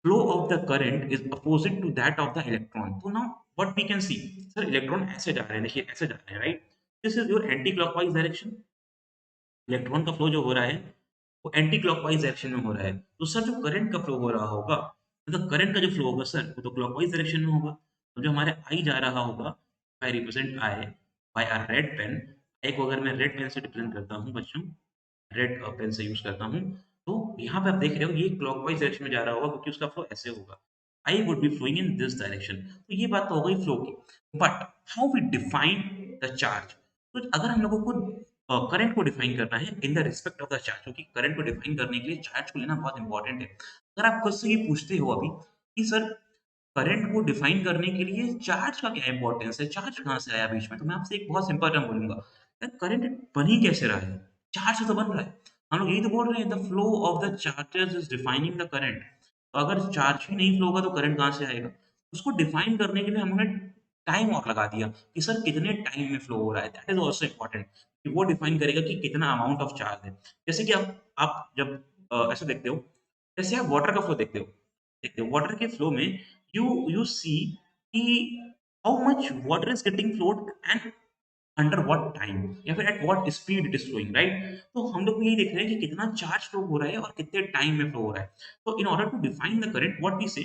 flow of the current is opposite to that of the electron। तो now what we can see, sir electron ऐसे जा रहे हैं, देखिए ऐसे जा रहे हैं, right? This is your anti clockwise direction. Electron का फ्लो जो हो रहा है वो एंटी क्लॉकवाइज डायरेक्शन में हो रहा है। तो सर जो करंट का फ्लो हो रहा होगा, मतलब करंट का जो फ्लो होगा सर वो तो क्लॉकवाइज डायरेक्शन में होगा। तो जो हमारे आई जा रहा होगा, I represent I by a red pen. I को अगर मैं रेड पेन से रिप्रेजेंट करता हूँ बच्चों, रेड पेन से यूज़ करता हूँ, तो यहाँ पे आप देख रहे हो ये क्लॉकवाइज़ डायरेक्शन में जा रहा होगा क्योंकि उसका फ्लो ऐसे होगा। I would be flowing in this direction. तो ये बात तो हो गई फ्लो की। But how we define the charge? तो अगर हम लोगों को करंट को डिफाइन करना है in the respect of the charge, क्योंकि करंट को डिफाइन करने के लिए चार्ज को लेना बहुत इंपॉर्टेंट है। अगर आप खुद से ये पूछते हो अभी कि सर करंट को डिफाइन करने के लिए चार्ज का क्या इम्पोर्टेंस है? चार्ज कहाँ से आया बीच में? तो मैं आपसे एक बहुत सिंपल टर्म बोलूँगा, यार करंट बन ही कैसे रहा है? चार्ज से तो बन रहा है। हम लोग यही तो बोल रहे हैं the flow of the charges is defining the current. तो अगर चार्ज ही नहीं फ्लो होगा तो करंट कहाँ से आएगा? उसको डिफाइन करने के लिए हमने टाइम और लगा दिया कि सर कितने टाइम में फ्लो हो रहा है। दैट इज़ आल्सो इम्पोर्टेंट कि वो डिफाइन करेगा कि कितना अमाउंट ऑफ चार्ज है। जैसे कि आप जब ऐसे देखते हो, जैसे आप वाटर का फ्लो देखते हो वाटर के फ्लो में you see कि how much water is getting flowed and under what time या फिर at what speed it is flowing, right? तो हम लोग यही देख रहे हैं कि कितना चार्ज फ्लो हो रहा है और कितने टाइम में फ्लो हो रहा है। तो in order to define the current what we say,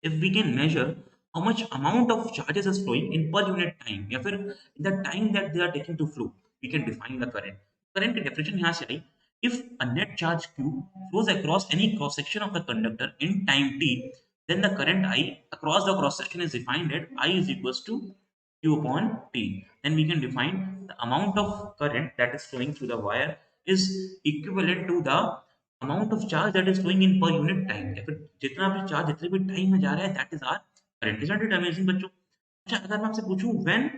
if we can measure how much amount of charges is flowing in per unit time या फिर in the time that they are taking to flow, we can define the current. Current की definition यहाँ से आई, if a net charge q flows across any cross section of the conductor in time t, then the current I across the cross section is defined at I is equals to q upon t. Then we can define the amount of current that is flowing through the wire is equivalent to the amount of charge that is flowing in per unit time या फिर जितना भी charge जितने भी time में जा रहा है that is our current. Isn't it amazing बच्चों? अच्छा अगर मैं आपसे पूछूं when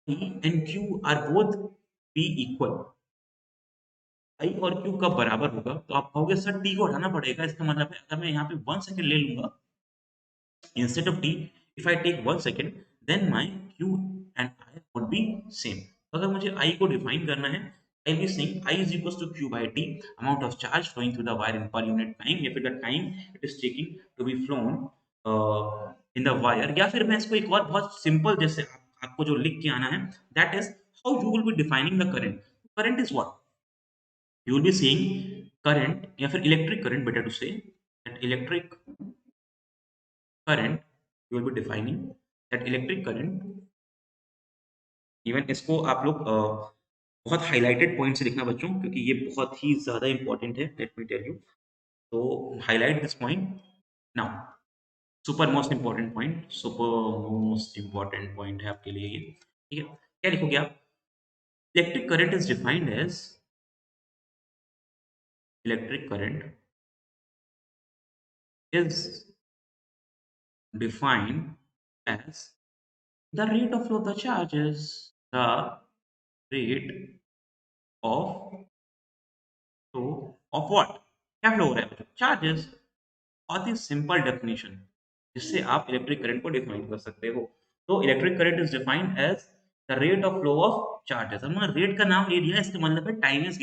P and Q are both be equal, I और Q कब बराबर होगा? तो आप कहोगे सर T को हटाना पड़ेगा, इसका मतलब है अगर मैं यहाँ पे 1 सेकंड ले लूंगा instead of t, if I take 1 second, then my q and I would be same. तो अगर मुझे I को define करना है, I'll be saying I is equals to q by t, amount of charge flowing through the wire in per unit time या फिर the time it is taking to be flown in the wire, या फिर मैं इसको एक और बहुत simple जैसे आपको जो लिख के आना है, that is how you will be defining the current. Current is what? You will be saying current या फिर electric current, better to say that electric current, you will be defining that electric current, even इसको आप लोग बहुत highlighted point से लिखना बच्चों क्योंकि ये बहुत ही ज़्यादा इंपॉर्टेंट है, लेट मी टेल यू। तो highlight this point now. Super most important point, super most important point है आपके लिए ये, ठीक है? क्या लिखोगे आप? Electric current is defined as, electric current is defined as the rate of flow of the charges, the rate of flow of what? क्या फ्लो हो रहा है? चार्जेस। बहुत ही सिंपल डेफिनेशन जिससे आप इलेक्ट्रिक करंट को डिफाइन कर सकते हो। तो electric current is defined as the rate of flow of charges. हमने रेट का नाम ले लिया, इसका मतलब है time is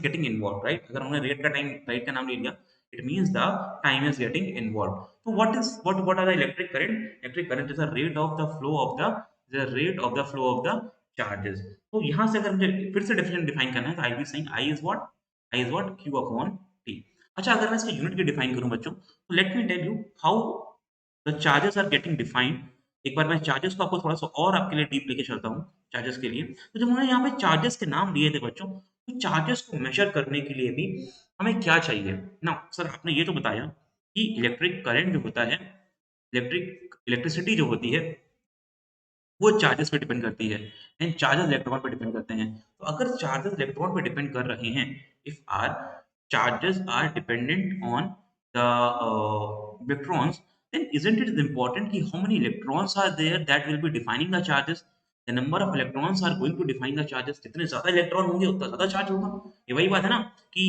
getting involve, right? अगर हमने रेट का नाम ले लिया, it means the time is getting involve. तो what are the electric current? Electric current is the rate of the flow of the charges. तो यहाँ से अगर मुझे फिर से डेफिनेशन डिफाइन करना है तो I be saying I is what Q upon T. अच्छा अगर मैं इसका यूनिट की डिफाइन करूं बच्चों, तो let me tell you how the charges are getting defined. एक बार मैं चार्जेस को आपको थोड़ा सा और आपके लिए डीप लेके चलता हूँ चार्जेस के लिए। तो जब हमने यहाँ पे चार्जेस के नाम दिए थे बच्चों, तो चार्जेस को मेजर करने के लिए भी हमें क्या चाहिए ना? सर आपने ये तो बताया कि इलेक्ट्रिक करंट जो होता है, इलेक्ट्रिसिटी जो होती है वो चार्जेस पे डिपेंड करती है एंड चार्जेस इलेक्ट्रॉन पे डिपेंड करते हैं। तो अगर चार्जेस इलेक्ट्रॉन पे डिपेंड कर रहे हैं, if are charges are dependent on the electrons, then isn't it important कि how many electrons are there that will be defining the charges? The number of electrons are going to define the charges. जितने ज्यादा electron होंगे उतना ज्यादा charge होगा। ये वही बात है ना कि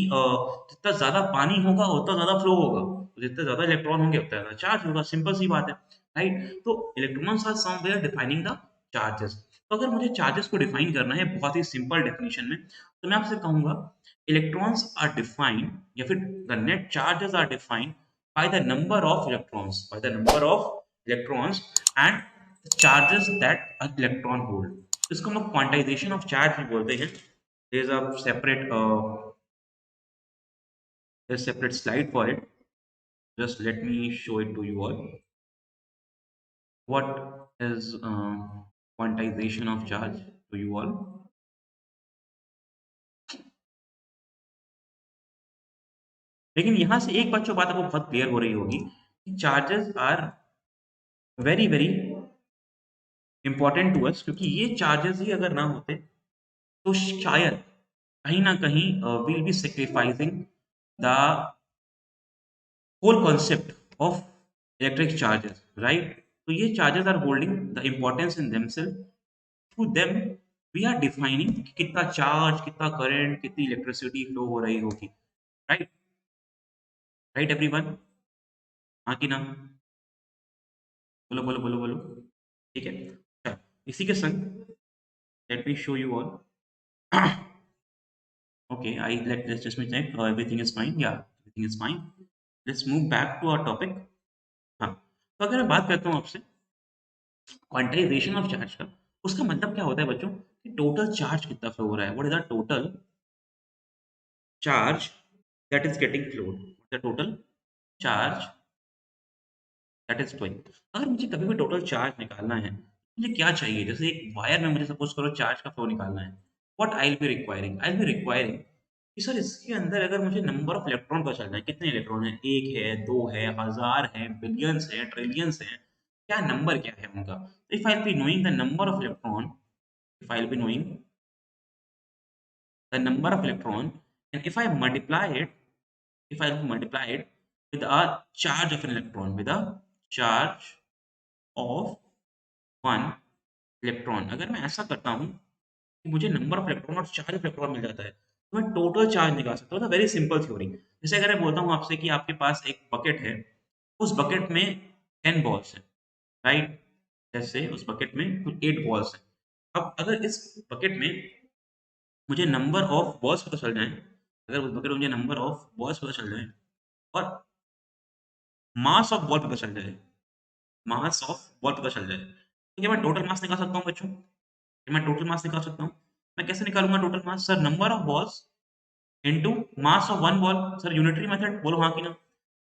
जितना ज्यादा पानी होगा उतना ज्यादा फ्लो होगा, तो जितने ज्यादा इलेक्ट्रॉन होंगे उतना ज्यादा चार्ज होगा। सिंपल सी बात है, राइट? तो electrons are somewhere defining the charges. तो अगर मुझे चार्जेस को डिफाइन करना है बहुत ही सिंपल डेफिनेशन में, तो मैं आपसे कहूंगा इलेक्ट्रॉन्स आर डिफाइंड या फिर the net charges are defined by the number of electrons and the charges that an electron hold. इसको हम लोग क्वांटाइजेशन ऑफ चार्ज भी बोलते हैं। there is a separate slide for it, just let me show it to you all। what is quantization of charge to you all? लेकिन यहाँ से एक बात जो बात आपको बहुत क्लियर हो रही होगी कि charges are very very important to us, क्योंकि ये चार्जेस ही अगर ना होते तो शायद कहीं ना कहीं will be sacrificing the whole concept of electric charges, right? So ये charges are holding the importance in themselves. Through them, we are defining कि कितना charge, कितना current, कितनी electricity flow हो रही होगी, right? Right, everyone? हाँ कि ना? बोलो, बोलो, बोलो, बोलो. ठीक है? अच्छा, इसी के संग let me show you all. Okay, let's just check. Everything is fine. Yeah, everything is fine. Let's move back to our topic. हाँ, तो अगर मैं बात करता हूँ आपसे क्वांटाइजेशन ऑफ चार्ज का, उसका मतलब क्या होता है बच्चों कि टोटल चार्ज कितना फ्लो हो रहा है, what is the total charge that is getting flowed, the total charge that is flowing. अगर मुझे कभी भी टोटल चार्ज निकालना है, मुझे क्या चाहिए, जैसे एक वायर में मुझे सपोज करो चार्ज का फ्लो निकालना है, what I will be requiring कि सर इसके अंदर अगर मुझे नंबर ऑफ इलेक्ट्रॉन पता चलना है, कितने इलेक्ट्रॉन है, एक है, दो है, हजार है, बिलियंस है, ट्रिलियंस है, क्या नंबर क्या है उनका, if I be knowing the number of electron, if I'll be knowing the number of electron, and if I multiply it with a charge of an electron, with a charge of one electron, अगर मैं ऐसा करता हूँ कि मुझे number of electron और charge of electron मिल जाता है, तो मैं टोटल चार्ज निकाल सकता हूँ। Very simple theory. जैसे अगर मैं बोलता हूँ आपसे कि आपके पास एक बकेट है, उस बकेट में 10 बॉल्स है, राइट? जैसे उस बकेट में कुछ 8 बॉल्स है। अब अगर इस बकेट में मुझे नंबर ऑफ बॉल्स पता चल जाए, अगर उस बकेट में मुझे नंबर ऑफ बॉल्स पता चल जाए और मास ऑफ बॉल पता चल जाए, मास ऑफ बॉल पता चल जाए, तो क्या मैं टोटल मास निकाल सकता हूँ बच्चों? क्या मैं टोटल मास निकाल सकता हूँ? मैं कैसे निकालूँगा total mass? Sir number of balls into mass of 1 ball. Sir unitary method बोलो हाँ कि ना?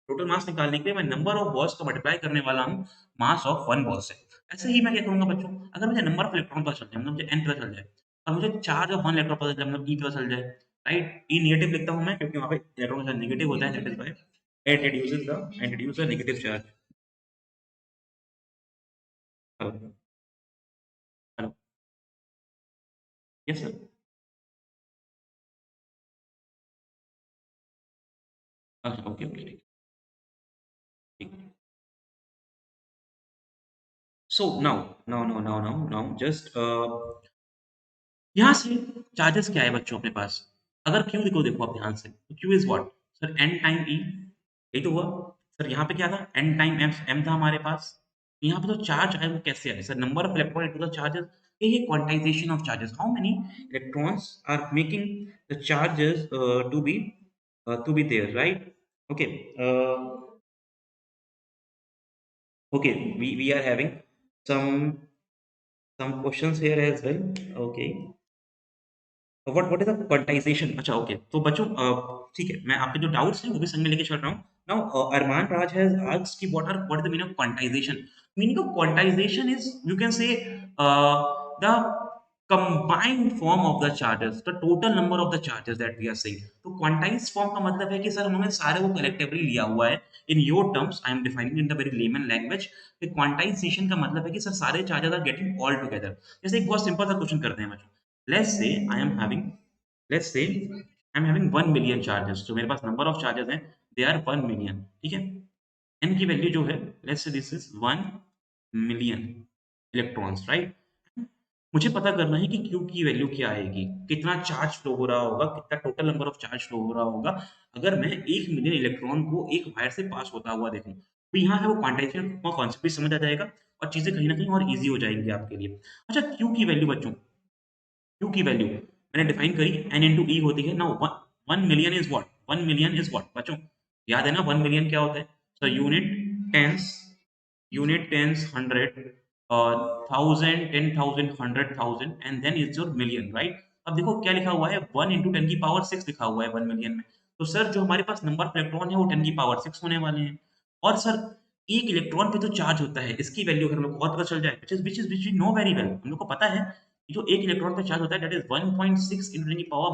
टोटल मास निकालने के लिए मैं नंबर ऑफ बॉल्स को मल्टीप्लाई करने वाला हूँ मास ऑफ 1 बॉल से। ऐसे ही मैं क्या करूँगा बच्चों, अगर मुझे नंबर ऑफ इलेक्ट्रॉन पता चल जाए, मतलब मुझे n पता चल जाए और मुझे चार्ज ऑफ 1 इलेक्ट्रॉन पता चल जाए, मतलब e पता चल जाए, राइट? e नेगेटिव लिखता हूँ मैं क्योंकि वहाँ पे इलेक्ट्रॉन का चार्ज नेगेटिव होता है, that is why it reduces the negative charge. Hello, hello, yes sir. अच्छा, ओके, ओके, ठीक, ठीक। सो नाउ जस्ट यहाँ से चार्जेस क्या है बच्चों अपने पास? अगर क्यू देखो देखो आप ध्यान से, तो Q is what? Sir n time e, यही तो हुआ। सर यहाँ पे क्या था? n टाइम m था हमारे पास। यहाँ पे तो चार्ज आए वो कैसे आए? Sir number of electron into the charges, ये quantization of charges, how many electrons are making the charges to be there, right? Okay, okay, we are having some questions here as well. Okay, what is the quantization? अच्छा, okay, तो बच्चों ठीक है, मैं आपके जो doubts हैं वो भी संग में लेके चल रहा हूँ। Now Arman Raj has asked कि what is the meaning of quantization? Meaning of quantization is, you can say the combined form of the charges, the total number of the charges that we are saying. तो quantized form का मतलब है कि sir उन्होंने सारे को collectively लिया हुआ है। In your terms, I am defining in the very layman language कि quantization का मतलब है कि सर सारे charges are getting all together। जैसे एक बहुत सिंपल सा क्वेश्चन करते हैं बच्चों। Let's say I am having, let's say I'm having 1 million charges, जो मेरे पास नंबर ऑफ चार्जेस हैं, they are 1 million, ठीक है? n की वैल्यू जो है, let's say this is 1 million electrons, right? मुझे पता करना है कि Q की वैल्यू क्या आएगी, कितना चार्ज फ्लो हो रहा होगा, कितना total number of charge flow हो रहा होगा, अगर मैं 1 मिलियन इलेक्ट्रॉन को एक वायर से पास होता हुआ देखूँ। तो यहाँ से वो क्वांटाइजेशन का कॉन्सेप्ट भी समझ आ जाएगा और चीज़ें कहीं न कहीं और ईज़ी हो जाएँगी आपके लिए। अच्छा, Q की वैल्यू बच्चों, Q की वैल्यू मैंने डिफाइन करी, n into E होती है। नाउ 1 million is what? 1 million is what बच्चों? याद है ना 1 मिलियन क्या होता है? So unit tens, 100, 1000, 10,000, 100,000 and then is your million, right? अब देखो क्या लिखा हुआ है, 1 into 10 की पावर 6 लिखा हुआ है 1 मिलियन में। तो सर जो हमारे पास नंबर ऑफ इलेक्ट्रॉन है वो 10 की पावर 6 होने वाले हैं। और सर एक इलेक्ट्रॉन पे तो चार्ज होता है, इसकी वैल्यू अगर हम लोग को और पता चल जाए, which we know very well, हम लोग को पता है कि जो एक इलेक्ट्रॉन पे चार्ज होता है दैट इज़ 1.6 ×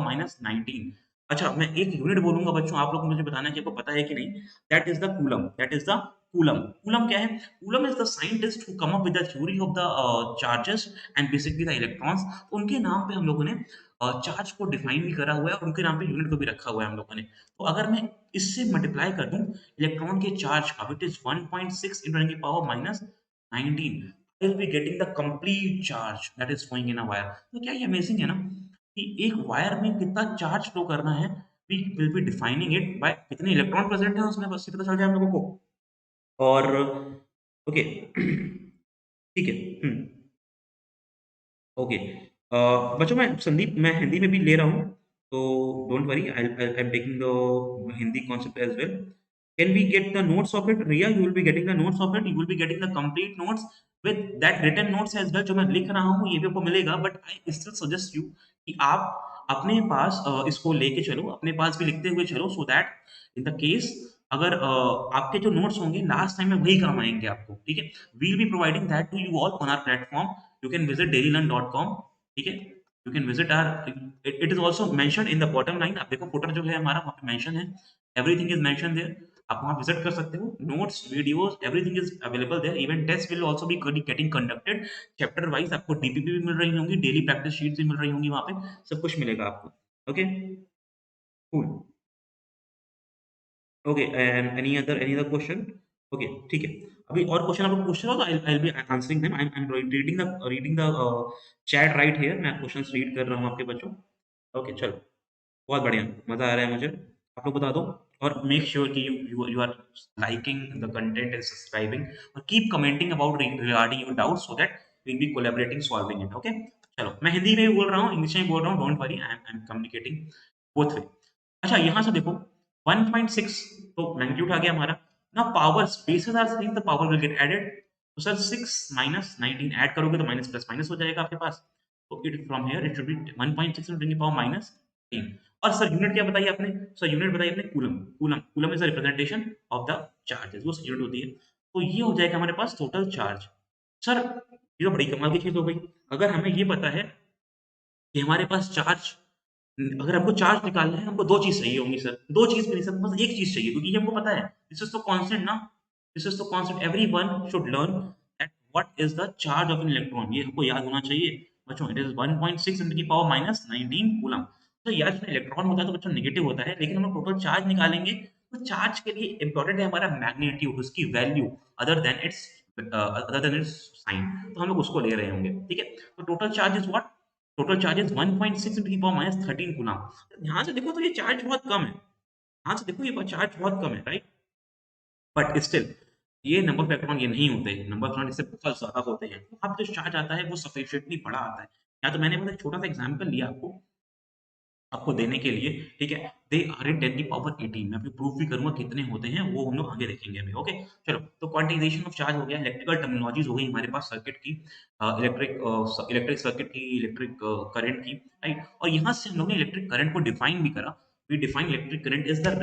10⁻19। अच्छा, मैं एक यूनिट बोलूँगा बच्चों, आप लोग मुझे बताना है कि आपको पता है कि नहीं, that is the coulomb, that is the coulomb. Coulomb क्या है? Coulomb is the scientist who come up with the theory of the charges and basically the electrons. उनके नाम पे हम लोगों ने चार्ज को डिफाइन भी करा हुआ है और उनके नाम पे यूनिट को भी रखा हुआ है हम लोगों ने। तो अगर मैं इससे मल्टीप्लाई कर दूँ इलेक्ट्रॉन के चार्ज का which is 1.6 × 10⁻19, I will be getting the complete charge that is flowing in a wire। तो क्या ये अमेजिंग है ना कि एक वायर में कितना चार्ज फ्लो करना है, we will be defining it by कितने इलेक्ट्रॉन प्रेजेंट है उसमें, बस ये पता चल जाए हम लोगों को। और ओके ठीक है। ओके। बच्चों मैं संदीप मैं हिंदी में भी ले रहा हूँ, तो don't worry, I am taking the Hindi concept as well. Can we get the notes of it? Riya, you will be getting the notes of it, you will be getting the complete notes with that written notes as well. जो मैं लिख रहा हूँ, ये भी आपको मिलेगा, but I still suggest you कि आप अपने पास इसको लेके चलो, अपने पास भी लिखते हुए चलो, so that in the case अगर आपके जो नोट्स होंगे लास्ट टाइम में वही काम आएँगे आपको, ठीक है? We will be providing that to you all on our platform. You can visit dailylearn.com, ठीक है? You can visit our it is also mentioned in the bottom line। आप देखो फुटर जो है हमारा वहाँ पे मेंशन है, एवरीथिंग इज़ मेंशन्ड देयर। आप वहाँ विजिट कर सकते हो, notes, videos, everything is available there. Even test will also be getting conducted chapter wise. आपको डीपीपी भी मिल रही होंगी, डेली प्रैक्टिस शीट्स भी मिल रही होंगी वहाँ पे, सब कुछ मिलेगा आपको। Okay, cool. Okay, and any other question? Okay, ठीक है। अभी और क्वेश्चन आप लोग पूछ रहे हो तो I will be answering them. I am reading the chat right here. मैं क्वेश्चंस रीड कर रहा हूँ आपके बच्चों। ओके, चलो, बहुत बढ़िया, मज़ा आ रहा है मुझे। आप लोग बता दो और मेक श्योर कि you are liking the content and subscribing और keep commenting about regarding your doubts so that we will be collaborating solving it. Okay, चलो, मैं हिंदी में भी बोल रहा हूँ, इंग्लिश में भी बोल रहा हूँ, don't worry, I M communicating both way. अच्छा, यहाँ से देखो 1.6 तो मैग्नीट्यूड आ गया हमारा। ना power spaces are same, the power will get added. तो सर 6 - 19 ऐड करोगे तो माइनस प्लस माइनस हो जाएगा आपके पास। तो it from here it should be 1.6 × 10⁻³ और सर यूनिट क्या बताई आपने? सर यूनिट बताई आपने coulomb. Coulomb is a representation of the charges, वो यूनिट होती है। तो ये हो जाएगा हमारे पास टोटल चार्ज। सर ये तो बड़ी कमाल की चीज़ हो गई। अगर हमें ये पता है कि हमारे पास चार्ज अगर हमको चार्ज निकालना है, हमको 2 चीज़ चाहिए होंगी सर। 2 चीज़ भी नहीं सर, बस 1 चीज़ चाहिए क्योंकि ये हमको पता है। दिस इज़ द कांस्टेंट ना, this is the constant everyone should learn that what is the charge of an electron. ये हमको याद होना चाहिए। बच्चों इट इज़ 1.6 × 10⁻19 कूलम। तो यार इसमें इलेक्ट्रॉन होता है तो बच्चों नेगेटिव होता है, लेकिन हम लोग टोटल चार्ज निकालेंगे, तो चार्ज के लिए इम्पोर्टेंट है हमारा मैग्नीट्यूड, उसकी value other then its sign. तो हम लोग उसको ले रहे होंगे, ठीक है? तो total charge is what? Total charge is 1.6 × 10⁻13 coulomb. ध्यान से देखो तो ये चार्ज बहुत कम है। ध्यान से देखो ये चार्ज बहुत कम है, राइट? बट स्टिल ये नंबर ऑफ इलेक्ट्रॉन ये नहीं होते हैं, नंबर ऑफ इलेक्ट्रॉन इससे बहुत ज़्यादा होते हैं। वहाँ पे जो चार्ज आता है वो सफिशिएंटली बड़ा आता है। या तो मैंने मतलब एक छोटा-सा एग्ज़ाम्पल लिया आपको आपको देने के लिए, ठीक है? They are in 10⁻18। मैं अभी प्रूफ भी करूँगा कितने होते हैं, वो हम लोग आगे देखेंगे अभी, ओके? चलो, तो क्वांटाइज़ेशन ऑफ चार्ज हो गया, इलेक्ट्रिकल टर्मिनोलॉजीज़ हो गई हमारे पास सर्किट की, इलेक्ट्रिक सर्किट की, इलेक्ट्रिक करंट की, राइट? और यहाँ से हम लोग ने इलेक्ट्रिक करंट को डिफाइन भी करा। We define electric current as the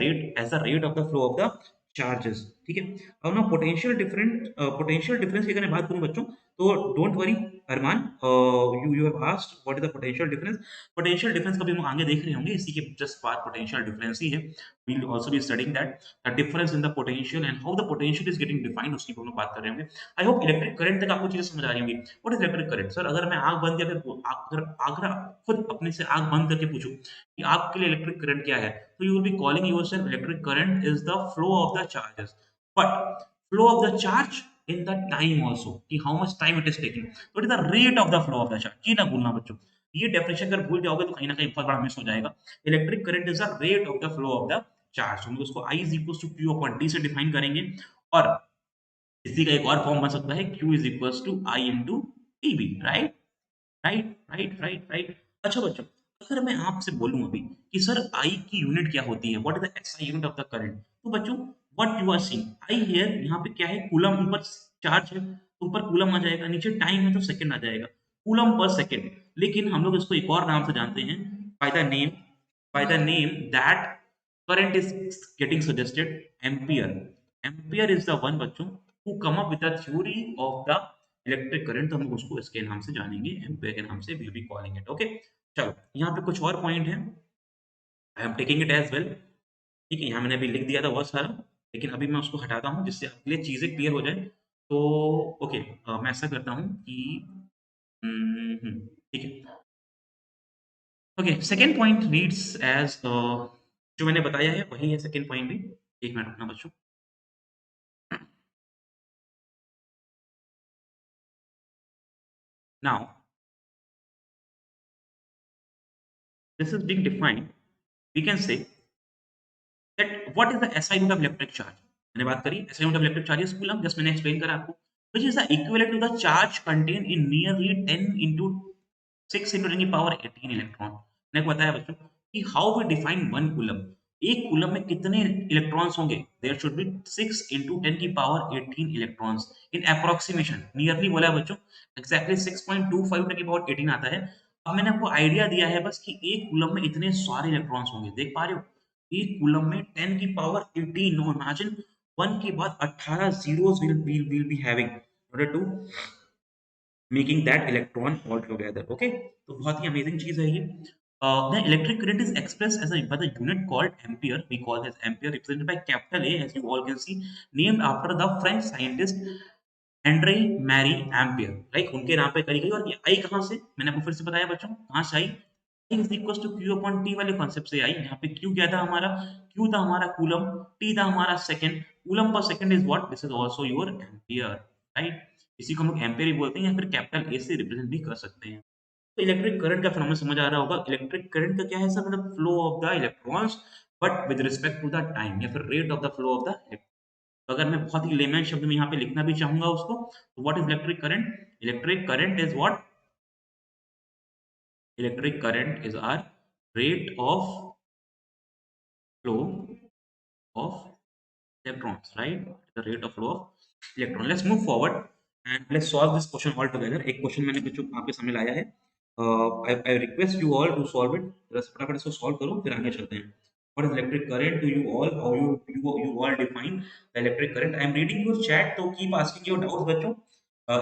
rate of the flow of the charges, ठीक है? अब ना पोटेंशियल डिफरेंस की अगर मैं बात करूँ बच्चों, तो don't worry Arman, you have asked what is the potential difference. Potential difference को भी हम आगे देख रहे होंगे, इसी के जस्ट पार्ट पोटेंशियल डिफरेंस ही है। We will also be studying that the difference in the potential and how the potential is getting defined, उसकी भी हम लोग बात कर रहे होंगे। आई होप इलेक्ट्रिक करंट तक आपको चीजें समझ आ रही होंगी। What is electric current? Sir अगर मैं आंख बंद या फिर अगर खुद अपने से आंख बंद करके पूछूं कि आपके लिए इलेक्ट्रिक करंट क्या है, तो you will be calling yourself electric current is the flow of the charges, but flow of the charge in the time also, कि how much time it is taking, तो it is the rate of the flow of the charge. ये ना भूलना बच्चों, ये definition अगर भूल जाओगे तो कहीं न कहीं बहुत बड़ा मिस हो जाएगा। Electric current is the rate of the flow of the charge. हम लोग उसको I is equals to Q upon D से डिफाइन करेंगे और इसी का एक और फॉर्म बन सकता है Q is equals to I into TB, right? Right. अच्छा बच्चों, अगर मैं आपसे बोलूँ अभी कि सर I की यूनिट क्या होती है? What is the SI unit of the current? तो बच्चों what you are seeing I here, यहाँ पे क्या है? कूलम, ऊपर चार्ज है, तो ऊपर कूलम आ जाएगा, नीचे टाइम है तो सेकंड आ जाएगा। Coulomb per second. लेकिन हम लोग इसको एक और नाम से जानते हैं, by the name by the name that current is getting suggested, ampere. Ampere is the one बच्चों who come up with the theory of the electric current, तो हम उसको इसके नाम से जानेंगे, एम्पियर के नाम से we will be calling it. Okay, चलो यहाँ पे कुछ और पॉइंट है, I am taking it as well. ठीक है, यहाँ मैंने अभी लिख दिया था बहुत सारा, लेकिन अभी मैं उसको हटाता हूँ जिससे आपके लिए चीजें क्लियर हो जाए। तो ओके, मैं ऐसा करता हूँ कि ठीक है। Okay, second point reads as जो मैंने बताया है वही है सेकंड पॉइंट भी। एक मिनट रुकना बच्चों। Now this is being defined, we can say that what is the SI unit of electric charge. मैंने बात करी SI unit of electric charge is coulomb, just मैंने एक्सप्लेन करा आपको, which is the equivalent to the charge content in nearly 10 into 6 into 10 की power 18 electron. मैंने आपको बताया बच्चों कि हाउ वी डिफाइन 1 कूलम। एक कूलम में कितने इलेक्ट्रॉन्स होंगे? देयर शुड बी 6 into 10 की power 18 electrons in approximation. Nearly बोला है बच्चों, एग्जैक्टली 6.25 10 की पावर 18 आता है। अब मैंने आपको आइडिया दिया है बस कि एक कूलम में इतने सारे इलेक्ट्रॉन्स होंगे, देख पा रहे हो? एक कूलम में 10 की पावर 18, नो इमेजिन 1 के बाद 18 zeros will be having in order to making that electron all together। okay, तो बहुत ही अमेजिंग चीज है ये। The electric current is expressed as a by the unit called ampere, we call this ampere, represented by capital A, as you all can see, named after the French scientist Andre Marie Ampere. Right, उनके नाम पे करी गई। और ये आई कहाँ से? मैंने आपको फिर से बताया बच्चों, कहाँ से आई? Is equal to Q upon T वाले कॉन्सेप्ट से आई। यहाँ पे क्यू क्या था हमारा? क्यू था हमारा कूलम, टी था हमारा second. Coulomb per second is what? This is also your ampere. Right, इसी को हम लोग एम्पियर ही बोलते हैं, या फिर कैपिटल ए से रिप्रेजेंट भी कर सकते हैं। तो इलेक्ट्रिक करंट का फिनोमेनन समझ आ रहा होगा। इलेक्ट्रिक करंट का क्या है सर? मतलब flow of the electrons but with respect to the time, या फिर rate of the flow of the. तो अगर मैं बहुत ही लेमैन शब्द में यहाँ पे लिखना भी चाहूंगा उसको, तो what is electric current? Electric current is what? Electric current is are rate of flow of electrons, right? The rate of flow of electron. Let's move forward and let's solve this question all together। एक question मैंने बच्चों आपके सामने लाया है। I request you all to solve it। जरा से फटाफट इसको solve करो, फिर आगे चलते हैं। What is electric current to you all? How you all define the electric current? I am reading your chat, so keep asking your doubts बच्चों।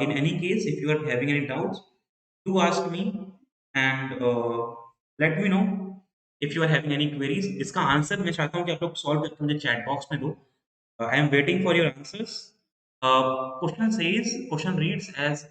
In any case, if you are having any doubts, do ask me and let me know if you are having any queries। इसका answer मैं चाहता हूँ कि आप लोग solve करके मुझे चैट बॉक्स में दो। I am waiting for your answers। question reads as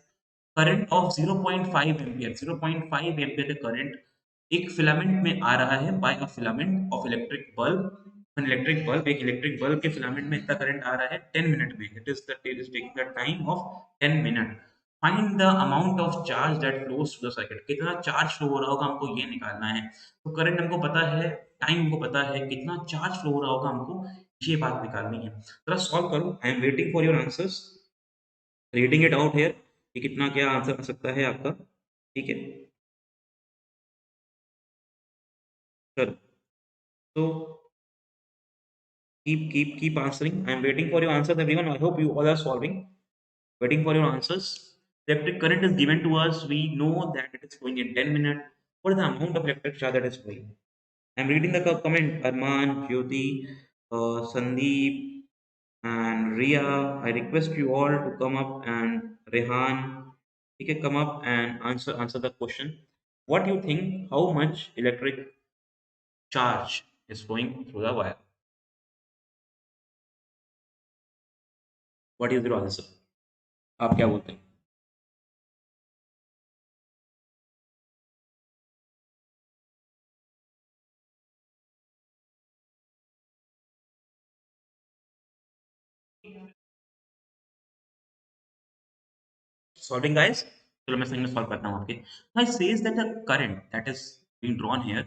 current of 0.5 ampere. 0.5 ampere का करंट एक फिलामेंट में आ रहा है by a filament of electric bulb. Electric bulb, एक इलेक्ट्रिक बल्ब के फिलामेंट में इतना करंट आ रहा है 10 मिनट में। It is taking the time of 10 minute. Find the amount of charge that flows to the circuit. कितना चार्ज फ्लो हो रहा होगा हमको ये निकालना है। तो करंट हमको पता है, टाइम हमको पता है, कितना चार्ज फ्लो हो रहा होगा हमको ये बात निकालनी है। जरा सॉल्व करो, आई am waiting for your answers, reading it out here कि कितना क्या आंसर आ सकता है आपका। ठीक है, चलो, तो keep answering। I am waiting for your answers everyone। I hope you all are solving, waiting for your answers। Electric current is given to us, we know that it is flowing in 10 minutes। What is the amount of electric charge that is flowing? I am reading the comment, Arman, Jyoti, Sandeep and Ria। I request you all to come up, and Rehan, you can come up and answer the question। What do you think, how much electric charge is flowing through the wire? What is your answer? आप क्या बोलते हैं? Solving guys, चलो मैं संग में solve करता हूँ आपके। now it says that the current that is being drawn here,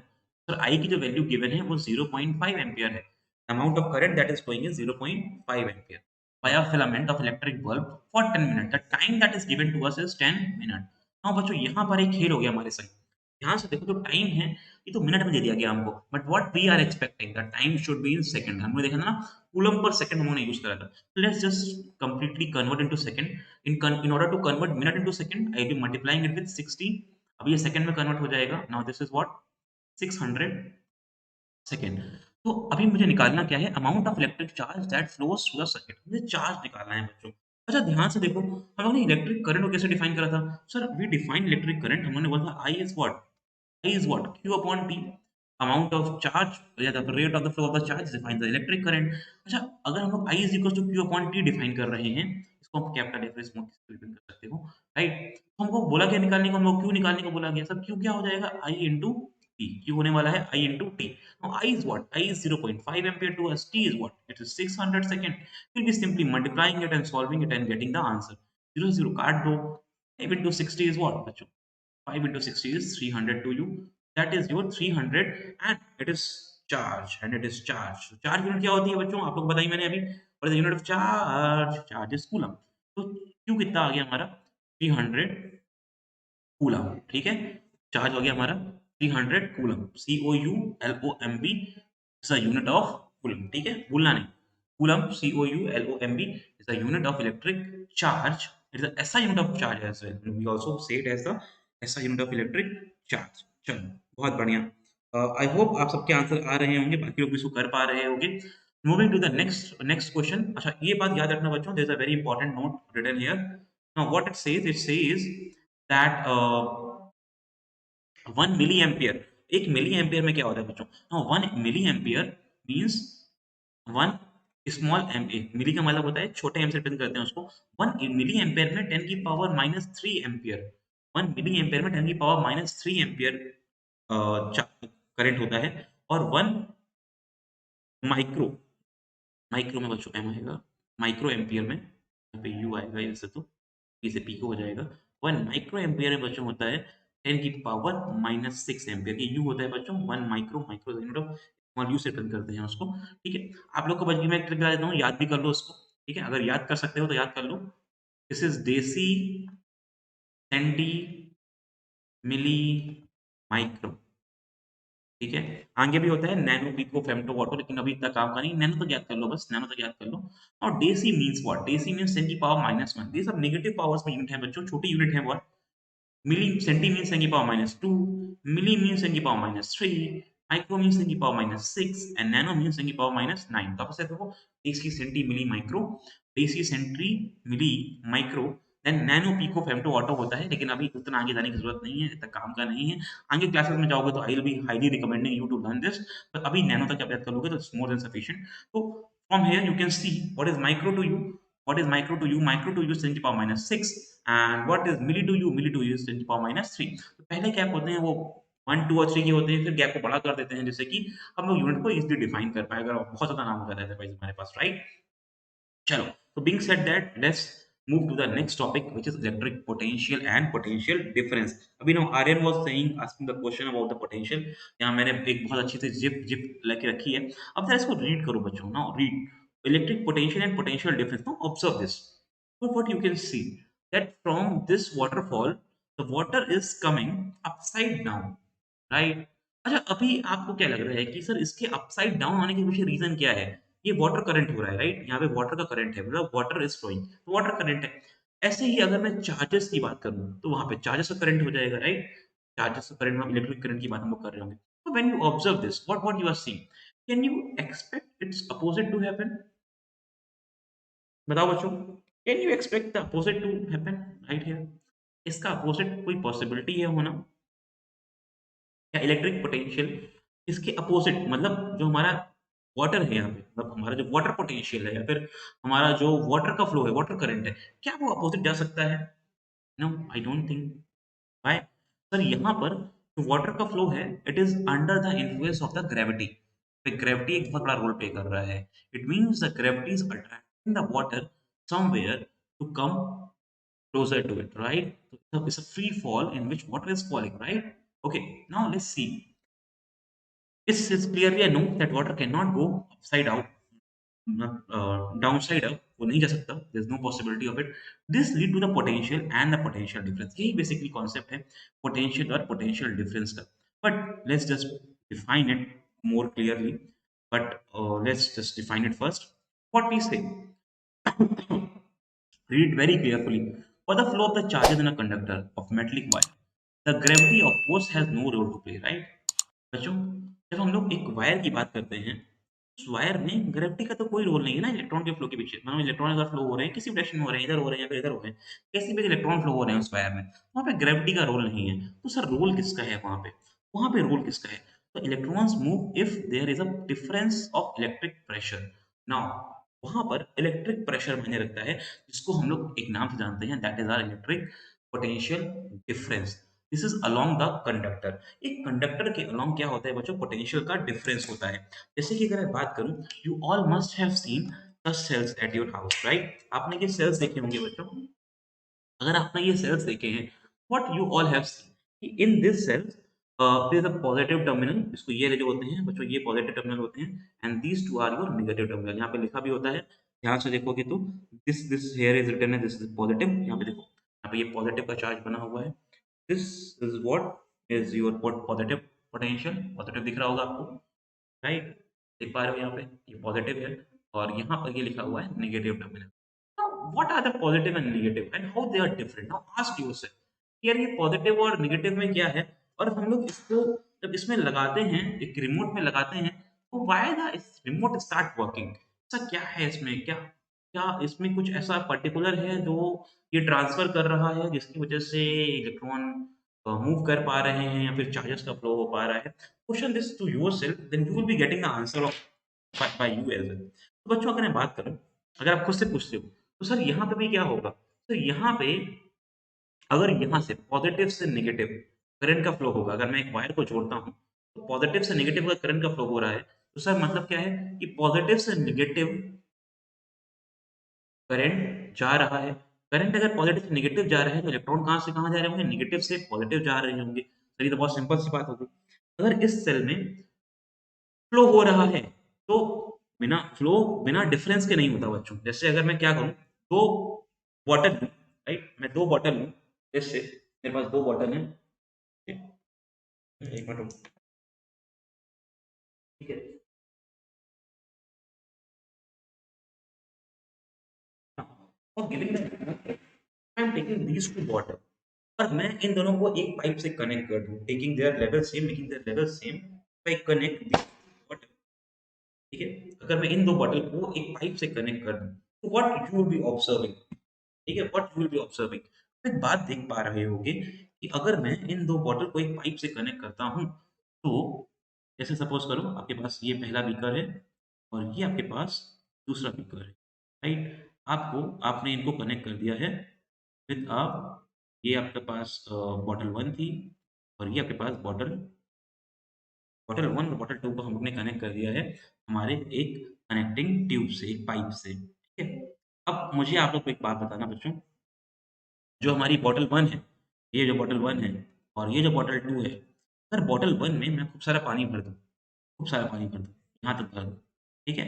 sir I की जो वैल्यू गिवन है वो 0.5 एम्पियर है। Amount of current that is following is 0.5 ampere by a filament of electric bulb for 10 minutes। The time that is given to us is 10 minutes। now बच्चों यहाँ पर एक खेल हो गया हमारे संग। यहाँ से देखो जो टाइम है ये तो मिनट में दे दिया गया हमको, but what we are expecting the time should be in second. हमने देखा था ना, कूलम पर सेकंड हमने यूज करा था। Let's just completely convert into second. in order to convert minute into second, I will be multiplying it with 60। अब ये second में कन्वर्ट हो जाएगा। now this is what 600 second. तो अभी मुझे निकालना क्या है? Amount of electric charge that flows through the circuit. मुझे चार्ज निकालना है बच्चों। अच्छा ध्यान से देखो, हम लोग ने इलेक्ट्रिक करंट को कैसे डिफाइन करा था? Sir we define electric current, हम लोगों ने बोला था I is what? I is what? Q upon T. Amount of charge या the rate of the flow of the charge defines the electric current. अच्छा, अगर हम लोग I is equals to Q upon T define कर रहे हैं, इसको हम कैपिटल F स्मॉल डिफाइन कर सकते हो, राइट? तो हमको बोला क्या निकालने को, हमको Q निकालने को बोला गया। सर Q क्या हो जाएगा? I into T. Q होने वाला है I into T. Now I is what? I is 0.5 ampere to us. T is what? It is 600 second. We'll be simply multiplying it and solving it and getting the answer. 0 0 काट दो. 5 into 60 is what बच्चों? 5 into 60 is 300 to you. That is your 300 and it is charge and it is charge. So, charge unit क्या होती है बच्चों? आप लोग बताइए मैंने अभी। What is the unit of charge? Charge is coulomb. तो Q कितना आ गया हमारा? 300 कूलम, ठीक है? चार्ज हो गया हमारा 300 coulomb, COULOMB is the unit of coulomb, ठीक है? भूलना नहीं, coulomb COULOMB is the unit of electric charge, it is the SI unit of charge as well, we also say it as the SI unit of electric charge. चलो, बहुत बढ़िया। I hope आप सबके answer आ रहे होंगे, बाकी लोग भी इसको कर पा रहे होंगे। Moving to the next next question. अच्छा, ये बात याद रखना बच्चों, there is a very important note written here. Now what it says that 1 milli ampere, 1 milli ampere में क्या होता है बच्चों? हाँ, 1 milli ampere means 1 small ampere, milli का मतलब होता है छोटे एम से रिप्रेजेंट करते हैं उसको। 1 मिली एम्पियर में 10 की पावर -3 एम्पियर, 1 मिली एम्पियर में 10 की पावर -3 एम्पियर करंट होता है। और 1 माइक्रो, माइक्रो में बच्चों एम आएगा, माइक्रो एम्पियर में यहाँ पे यू आएगा, ऐसे तो पी से पी को हो जाएगा। 1 माइक्रो एम्पियर में बच्चों होता है 10 की पावर -6 एम्पियर। ये यू होता है बच्चों 1 micro, micro unit of small you से रिप्रेजेंट करते हैं उसको, ठीक है? आप लोग को बच गई, मैं एक ट्रिक बता देता हूँ, याद भी कर लो उसको, ठीक है? अगर याद कर सकते हो तो याद कर लो। दिस इज देसी सेंटी मिली माइक्रो, ठीक है? आगे भी होता है नैनो पिको फेम्टो वाटो, लेकिन अभी इतना काम का नहीं, नैनो तक याद कर लो, बस नैनो तक याद कर लो। और deci means what? Deci means 10 की पावर -1। ये सब नेगेटिव पावर्स में यूनिट है बच्चों, छोटी यूनिट है बहुत। मिली सेंटी मीन्स 10 की पावर -2, मिली मीन्स 10 की पावर -3, माइक्रो मीन्स 10 की पावर -6 एंड नैनो मीन्स 10 की पावर -9। तो आप ऐसे देखो, deci centi milli micro, deci centi milli micro, then nano pico femto atto होता है, लेकिन अभी उतना आगे जाने की जरूरत नहीं है, इतना काम का नहीं है। आगे क्लासेस में जाओगे तो I will be highly recommending you to learn this, but अभी नैनो तक आप याद कर लोगे तो इट्स मोर देन सफिशिएंट। तो from here you can see what is micro to you, what is micro to you? Micro to you is 10 की power -6 and what is milli to you? Milli to you is 10 की power -3। तो पहले gap होते हैं वो 1 2 और 3 के होते हैं, फिर गैप को बड़ा कर देते हैं जिससे कि हम लोग यूनिट को इजीली डिफाइन कर पाए, अगर बहुत ज्यादा नाम होता है अदरवाइज हमारे पास, राइट? चलो, तो being said that, let's move to the next topic which is electric potential and potential difference। अभी ना Aryan was saying, asking the question about the potential। यहाँ मैंने एक बहुत अच्छी सी जिप जिप लेके रखी है, अब जरा इसको रीड करो बच्चों ना, read electric potential and potential difference। now observe this, but what you can see that from this waterfall the water is coming upside down, right? अच्छा, अभी आपको क्या लग रहा है कि सर इसके अपसाइड डाउन आने के पीछे रीजन क्या है? ये वाटर करंट हो रहा है, राइट? यहाँ पे वाटर का करंट है, मतलब वाटर इज फ्लोइंग, तो वाटर करंट है। ऐसे ही अगर मैं चार्जेस की बात करूँ तो वहां पे चार्जेस का करंट हो जाएगा, राइट? चार्जेस का करंट, इलेक्ट्रिक करंट की बात हम लोग कर रहे होंगे। तो when you observe this, what you are seeing, can you expect its opposite to happen? बताओ बच्चों, can you expect the opposite to happen right here? इसका अपोजिट कोई पॉसिबिलिटी है होना? या इलेक्ट्रिक पोटेंशियल इसके अपोजिट, मतलब जो हमारा वाटर है यहाँ पे, मतलब हमारा जो वाटर पोटेंशियल है या फिर हमारा जो वाटर का फ्लो है, वाटर करंट है, क्या वो अपोजिट जा सकता है? No, I don't think. Why? Sir यहाँ पर जो वाटर का फ्लो है, it is under the influence of the gravity. Gravity एक बहुत बड़ा रोल प्ले कर रहा है। It means the gravity is attracting the water somewhere to come closer to it, right? So it's a free fall in which water is falling, right? Okay, now let's see. This is clearly a no that water cannot go upside out, not downside up. वो नहीं जा सकता. There's no possibility of it. This lead to the potential and the potential difference. यही basically concept है potential और potential difference का. But let's just define it more clearly. But let's just define it first. What we say. Read very carefully. For the flow of the charges in a conductor of metallic wire, the gravity of force has no role to play, right? बच्चों, जब हम लोग एक wire की बात करते हैं, wire में ग्रेविटी का तो कोई रोल नहीं है ना इलेक्ट्रॉन के फ्लो के पीछे। मान लो इलेक्ट्रॉन अगर फ्लो हो रहे हैं, किसी भी डायरेक्शन में हो रहे हैं, इधर हो रहे हैं या फिर इधर हो रहे हैं, कैसे भी इलेक्ट्रॉन फ्लो हो रहे हैं उस वायर में, वहाँ पे ग्रेविटी का रोल नहीं है। तो सर रोल किसका है वहाँ पे? वहाँ पे रोल किसका है? तो electrons move if there is a difference of electric pressure. Now वहाँ पर इलेक्ट्रिक प्रेशर मायने रखता है, जिसको हम लोग एक नाम से जानते हैं, that is our electric potential difference. This is along the conductor. एक कंडक्टर के अलोंग क्या होता है बच्चों? पोटेंशियल का डिफरेंस होता है। जैसे कि अगर मैं बात करूँ, you all must have seen the cells at your house, right? आपने ये सेल्स देखे होंगे बच्चों। अगर आपने ये सेल्स देखे हैं, what you all have seen कि in this cells there is a positive terminal, इसको ये जो होते हैं बच्चों, ये पॉजिटिव टर्मिनल होते हैं, and these two are your negative terminal. यहाँ पे लिखा भी होता है, ध्यान से देखोगे तो this this here is written है, दिस इज पॉजिटिव। यहाँ पे देखो, यहाँ पे ये पॉजिटिव का चार्ज बना हुआ है। This is what is your positive potential. Positive दिख रहा होगा आपको, राइट? देख पा रहे हो यहाँ पे ये पॉजिटिव है, और यहाँ पर ये लिखा हुआ है negative terminal. Now, what are the positive and negative and how they are different? Now ask yourself कि यार ये पॉजिटिव और नेगेटिव में क्या है? और हम लोग इसको जब इसमें लगाते हैं, एक रिमोट में लगाते हैं, तो why the remote start working? ऐसा क्या है इसमें? क्या क्या इसमें कुछ ऐसा पर्टिकुलर है जो ये ट्रांसफर कर रहा है, जिसकी वजह से इलेक्ट्रॉन मूव कर पा रहे हैं या फिर चार्जेस का फ्लो हो पा रहा है? Question this to yourself, then you will be getting the answer of by you as well. तो बच्चों अगर मैं बात करूँ, अगर आप खुद से पूछते हो, तो सर यहाँ पे भी क्या होगा? तो यहाँ पे अगर यहाँ से पॉज़िटिव से नेगेटिव करंट का फ्लो होगा, अगर मैं एक वायर को जोड़ता हूँ, तो पॉज़िटिव से नेगेटिव अगर करंट का फ्लो हो रहा है, तो सर मतलब क्या है कि पॉज़िटिव से नेगेटिव करंट जा रहा है। करंट अगर पॉज़िटिव से नेगेटिव जा रहा है, तो इलेक्ट्रॉन कहाँ से कहाँ जा रहे होंगे? नेगेटिव से पॉज़िटिव जा रहे होंगे। तो ये तो बहुत सिंपल सी बात हो गई। अगर इस सेल में फ्लो हो रहा है, तो बिना डिफरेंस के नहीं होता बच्चों। जैसे अगर मैं क्या करूँ, 2 बॉटल लूँ, राइट? मैं 2 बॉटल लूँ, जैसे मेरे पास 2 बॉटल हैं, ठीक है? 1 मिनट रुको, ठीक है? और giving the I am taking these 2 bottle, और मैं इन दोनों को एक पाइप से कनेक्ट कर दूँ, taking their level same, making their level same, I connect these bottle, ठीक है? अगर मैं इन 2 बॉटल को एक पाइप से कनेक्ट कर दूँ, तो what you will B observing, ठीक है? What you will B observing, एक बात देख पा रहे होगे कि अगर मैं इन 2 बॉटल को एक पाइप से कनेक्ट करता हूँ, तो जैसे सपोज़ करो आपके पास ये पहला बीकर है और ये आपके पास दूसरा बीकर है, राइट? आपने इनको कनेक्ट कर दिया है विथ ये आपके पास बॉटल 1 थी, और ये आपके पास बॉटल 1 और बॉटल 2 को हम लोग ने कनेक्ट कर दिया है हमारे एक कनेक्टिंग ट्यूब से, एक पाइप से, ठीक है? अब मुझे आप लोग को एक बात बताना बच्चों, जो हमारी बॉटल 1 है, ये जो बॉटल 1 है और ये जो बॉटल 2 है, अगर बॉटल 1 में मैं खूब सारा पानी भर दूँ, खूब सारा पानी भर दूँ, यहाँ तक भर दूँ, ठीक है?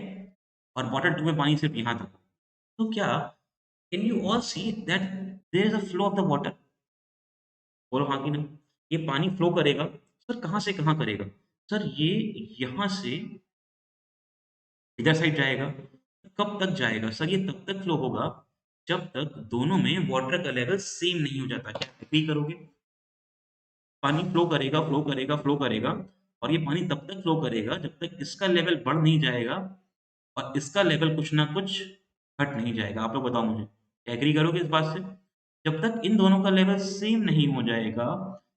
और बॉटल 2 में पानी सिर्फ़ यहाँ तक, तो क्या can you all see that there is a flow of the water? बोलो हाँ कि ना? ये पानी फ्लो करेगा, सर कहाँ से कहाँ करेगा? सर ये यहाँ से इधर साइड जाएगा, कब तक जाएगा? सर ये तब तक फ्लो होगा, जब तक दोनों में वाटर का लेवल सेम नहीं हो जाता। क्या एग्री करोगे? पानी फ्लो करेगा, फ्लो करेगा, फ्लो करेगा, और ये पानी तब तक फ्लो करेगा जब तक इसका लेवल बढ़ नहीं जाएगा और इसका लेवल कुछ ना कुछ घट नहीं जाएगा। आप लोग बताओ मुझे, एग्री करोगे इस बात से? जब तक इन दोनों का लेवल सेम नहीं हो जाएगा,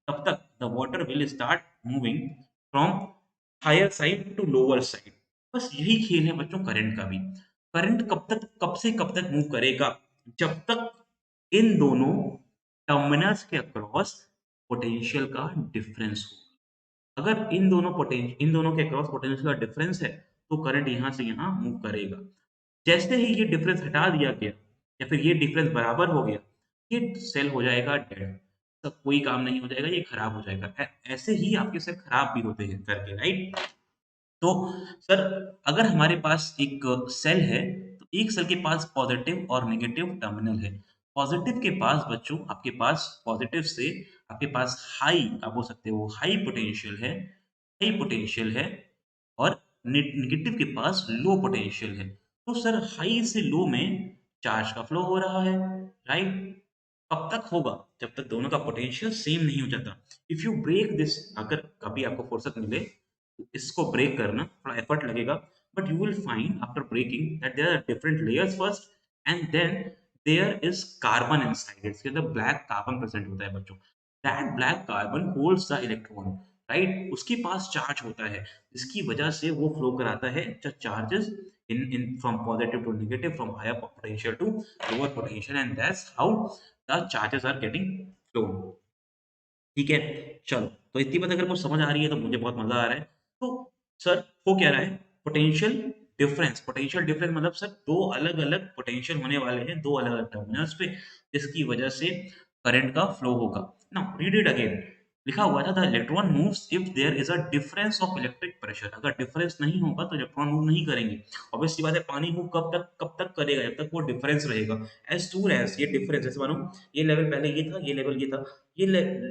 तब तक the water will start moving from higher side to lower side. बस यही खेल है बच्चों करंट का भी। करंट कब से कब तक मूव करेगा? जब तक इन दोनों टर्मिनल्स के अक्रॉस पोटेंशियल का डिफरेंस हो। अगर इन दोनों के अक्रॉस पोटेंशियल का डिफरेंस है, तो करंट यहाँ से यहाँ मूव करेगा। जैसे ही ये डिफरेंस हटा दिया गया या फिर ये डिफरेंस बराबर हो गया, ये सेल हो जाएगा डेड। तब कोई काम नहीं हो जाएगा, ये खराब हो जाएगा। ऐसे ही आपके सेल खराब भी होते हैं करके, राइट? तो सर अगर हमारे पास एक सेल है, तो एक सेल के पास पॉजिटिव और नेगेटिव टर्मिनल है। पॉजिटिव के पास बच्चों आपके पास पॉजिटिव से आपके पास हाई, आप बोल सकते हो हाई पोटेंशियल है, और नेगेटिव के पास लो पोटेंशियल है। तो सर हाई से लो में चार्ज का फ्लो हो रहा है, राइट? कब तक होगा? जब तक दोनों का पोटेंशियल सेम नहीं हो जाता। इफ यू ब्रेक दिस, अगर कभी आपको फुर्सत मिले, तो इसको ब्रेक करना थोड़ा एफर्ट लगेगा, but you will find after breaking that there are different layers first, and then there is carbon inside it. इसके अंदर black carbon present होता है बच्चों. That black carbon holds the electron, right? उसके पास charge होता है, इसकी वजह से वो फ्लो कराता है charges in from positive to negative, from higher potential to lower potential, and that's how the charges are getting flown. ठीक है, चलो, तो इतनी बात अगर आपको समझ आ रही है तो मुझे बहुत मजा आ रहा है. तो सर हो क्या रहा है, पोटेंशियल डिफरेंस. पोटेंशियल डिफरेंस मतलब सर दो अलग अलग पोटेंशियल होने वाले हैं दो अलग अलग टर्मिनल्स पे, जिसकी वजह से करंट का फ्लो होगा. Now read it again. लिखा हुआ था the electron moves if there is a difference of electric pressure. अगर डिफरेंस नहीं होगा तो इलेक्ट्रॉन मूव नहीं करेंगे. ऑब्वियसली बात है, पानी मूव कब तक करेगा, जब तक वो डिफरेंस रहेगा. एज सून एज ये डिफरेंस, जैसे मानो ये लेवल पहले ये था, ये लेवल ये था, ये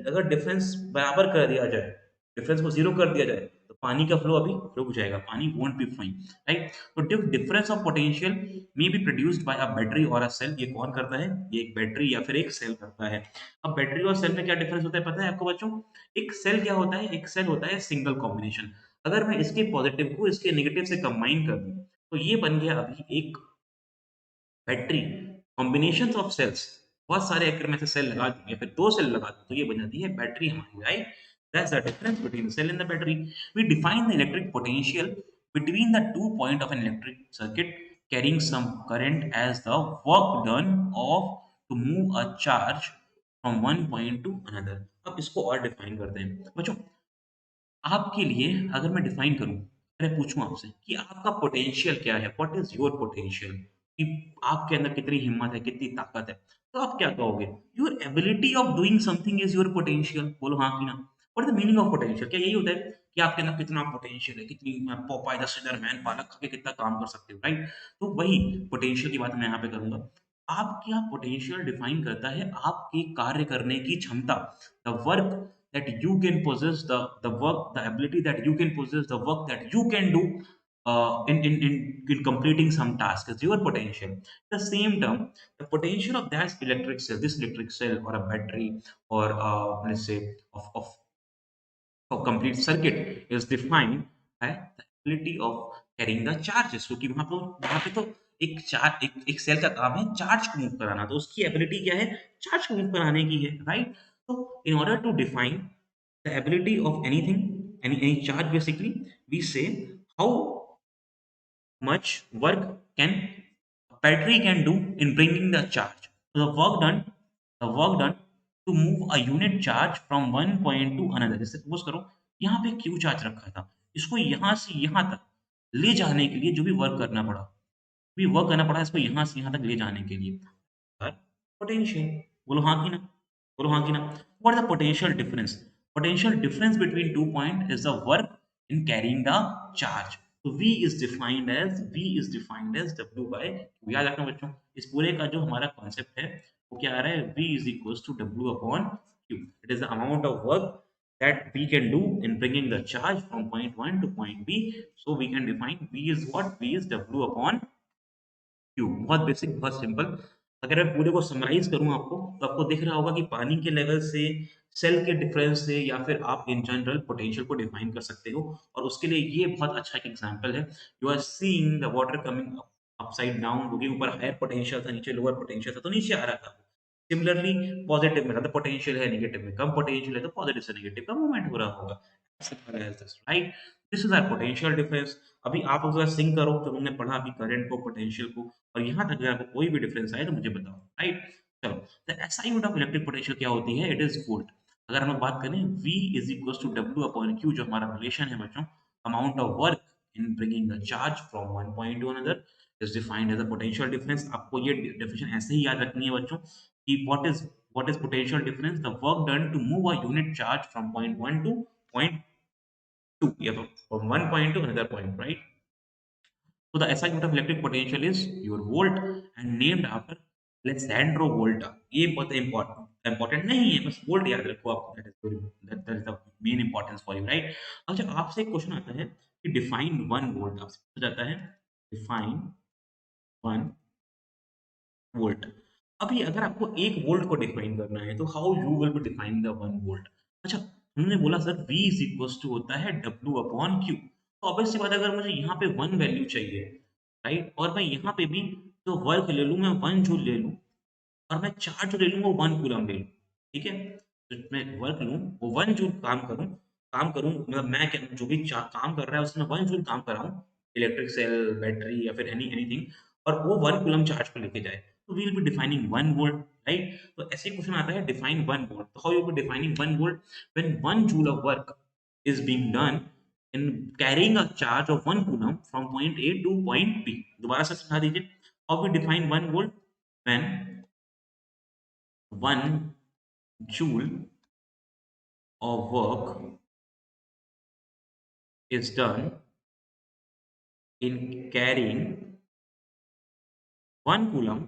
अगर डिफरेंस बराबर कर दिया जाए, डिफरेंस को जीरो कर दिया जाए, तो पानी का फ्लो अभी रुक जाएगा, पानी वोंट बी फ्लोइंग, राइट. तो difference of potential may be produced by a battery और अ सेल. ये कौन करता है, ये एक बैटरी या फिर एक सेल करता है. अब बैटरी और सेल में क्या डिफरेंस होता है पता है आपको बच्चों. एक सेल क्या होता है, एक सेल होता है सिंगल कॉम्बिनेशन. अगर मैं इसके पॉजिटिव को इसके नेगेटिव से कंबाइन कर दूं, तो ये बन गया अभी एक बैटरी. कॉम्बिनेशन ऑफ सेल्स, बहुत सारे अगर मैं सेल लगा दूं या फिर दो सेल लगा दूं, तो ये बन जाती है बैटरी हमारी, right. That's the difference between cell and the battery. We define the electric potential between the 2 point of an electric circuit carrying some current as the work done of to move a charge from one point to another. अब इसको और define करते हैं बच्चों. आपके लिए अगर मैं डिफाइन करूं, अगर पूछूं आपसे कि आपका पोटेंशियल क्या है, व्हाट इज योर पोटेंशियल, कि आपके अंदर कितनी हिम्मत है, कितनी ताकत है, तो आप क्या कहोगे, your ability of doing something is your potential. बोलो हाँ कि ना. What is the meaning of potential, क्या यही होता है कि आपके अंदर कितना पोटेंशियल है, कितनी पोपाई द सिजर मैन, पालक खा के कितना काम कर सकते हो, राइट. तो वही पोटेंशियल की बात मैं यहाँ पे करूंगा. आपका पोटेंशियल डिफाइन करता है आपके कार्य करने की क्षमता, the work that you can possess, the work, the ability that you can possess, the work that you can do in completing some task is your potential. The same term, the potential of that electric cell, this electric cell or a battery or let's say of complete circuit is defined by the ability of carrying the charges. क्योंकि वहां पे तो एक cell का काम है charge को move कराना, तो उसकी एबिलिटी क्या है, चार्ज को मूव कराने की है, राइट. तो in order to define the ability of anything, any charge basically, we say how much work can a battery can do in bringing the charge. So the work done to move a unit charge from one point to another. जैसे suppose करो यहाँ पे Q charge रखा था, इसको यहाँ से यहाँ तक ले जाने के लिए जो भी वर्क करना पड़ा, भी वर्क करना पड़ा इसको यहाँ से यहाँ तक ले जाने के लिए, पोटेंशियल. बोलो हाँ कि ना, बोलो हाँ कि ना. What is the potential difference? Potential difference between 2 point is the work in carrying the charge. तो V is defined as W by Q. याद रखना बच्चों, इस पूरे का जो हमारा कॉन्सेप्ट है वो क्या आ रहा है, V is equals to W upon Q. It is the amount of work that we can do in bringing the charge from point 1 to point B. So we can define V is what? V is W upon क्यों? बहुत basic, बहुत simple. अगर मैं पूरे को summarise करूँ आपको, तो आपको दिख रहा होगा कि पानी के लेवल से, सेल के डिफरेंस से या फिर आप इन जनरल पोटेंशियल को डिफाइन कर सकते हो, और उसके लिए ये बहुत अच्छा एक एग्जांपल है. You are seeing the water coming upside down, क्योंकि ऊपर हायर पोटेंशियल था, नीचे लोअर पोटेंशियल था, तो नीचे आ रहा था. सिमिलरली पॉजिटिव में ज़्यादा पोटेंशियल है, नेगेटिव में कम पोटेंशियल है, तो पॉजिटिव से नेगेटिव का मूवमेंट हो रहा होगा. Simple as this, right? This is our potential difference. अभी आप अगर सिंक करो तो हमने पढ़ा अभी करंट को, पोटेंशियल को, और यहाँ तक अगर आपको कोई भी डिफरेंस आए तो मुझे बताओ, राइट. चलो, the SI unit of electric potential क्या होती है, इट इज वोल्ट. अगर हम बात करें V is equal to W upon Q, जो हमारा रिलेशन है बच्चों, amount of work in bringing the charge from one point to another is defined as a potential difference. आपको ये डेफिनेशन ऐसे ही याद रखनी है बच्चों कि what is potential difference, the work done to move a unit charge from point 1 to point 2, या तो from one point to another point, right. So the SI unit of electric potential is your volt and named after Alessandro Volta. ये बहुत important नहीं है, बस volt याद रखो आप. That is the main importance for you, right. अच्छा, आपसे एक क्वेश्चन आता है कि डिफाइन वन वोल्ट. आपसे पूछा जाता है डिफाइन वन वोल्ट. अभी अगर आपको एक वोल्ट को डिफाइन करना है तो how you will be define the one volt. अच्छा, हमने बोला sir V is equal to होता है W अपॉन Q, तो ऑब्वियस सी बात है अगर मुझे यहाँ पे 1 वैल्यू चाहिए, राइट? और मैं यहाँ पे भी जो वर्क ले लूँ मैं 1 जूल ले लूँ और मैं चार्ज जो ले लूँ वो 1 कूलम्ब ले लूँ, ठीक है? तो मैं वर्क लूँ, वो 1 जूल काम करूँ मतलब मैं क्या जो भी काम कर रहा है उसमें 1 जूल काम कराऊँ, इलेक्ट्रिक सेल, बैटरी या फिर एनीथिंग और वो 1 कूलम्ब चार्ज को लेके जाए। तो we will be defining 1 volt, right? तो ऐसे क्वेश्चन आता है डिफाइन 1 वोल्ट। तो how you be defining 1 volt when 1 joule of work is being done in carrying a charge of 1 coulomb from point A to point B। दोबारा से समझा दीजिए। How we define 1 volt when 1 joule of work is done in carrying 1 coulomb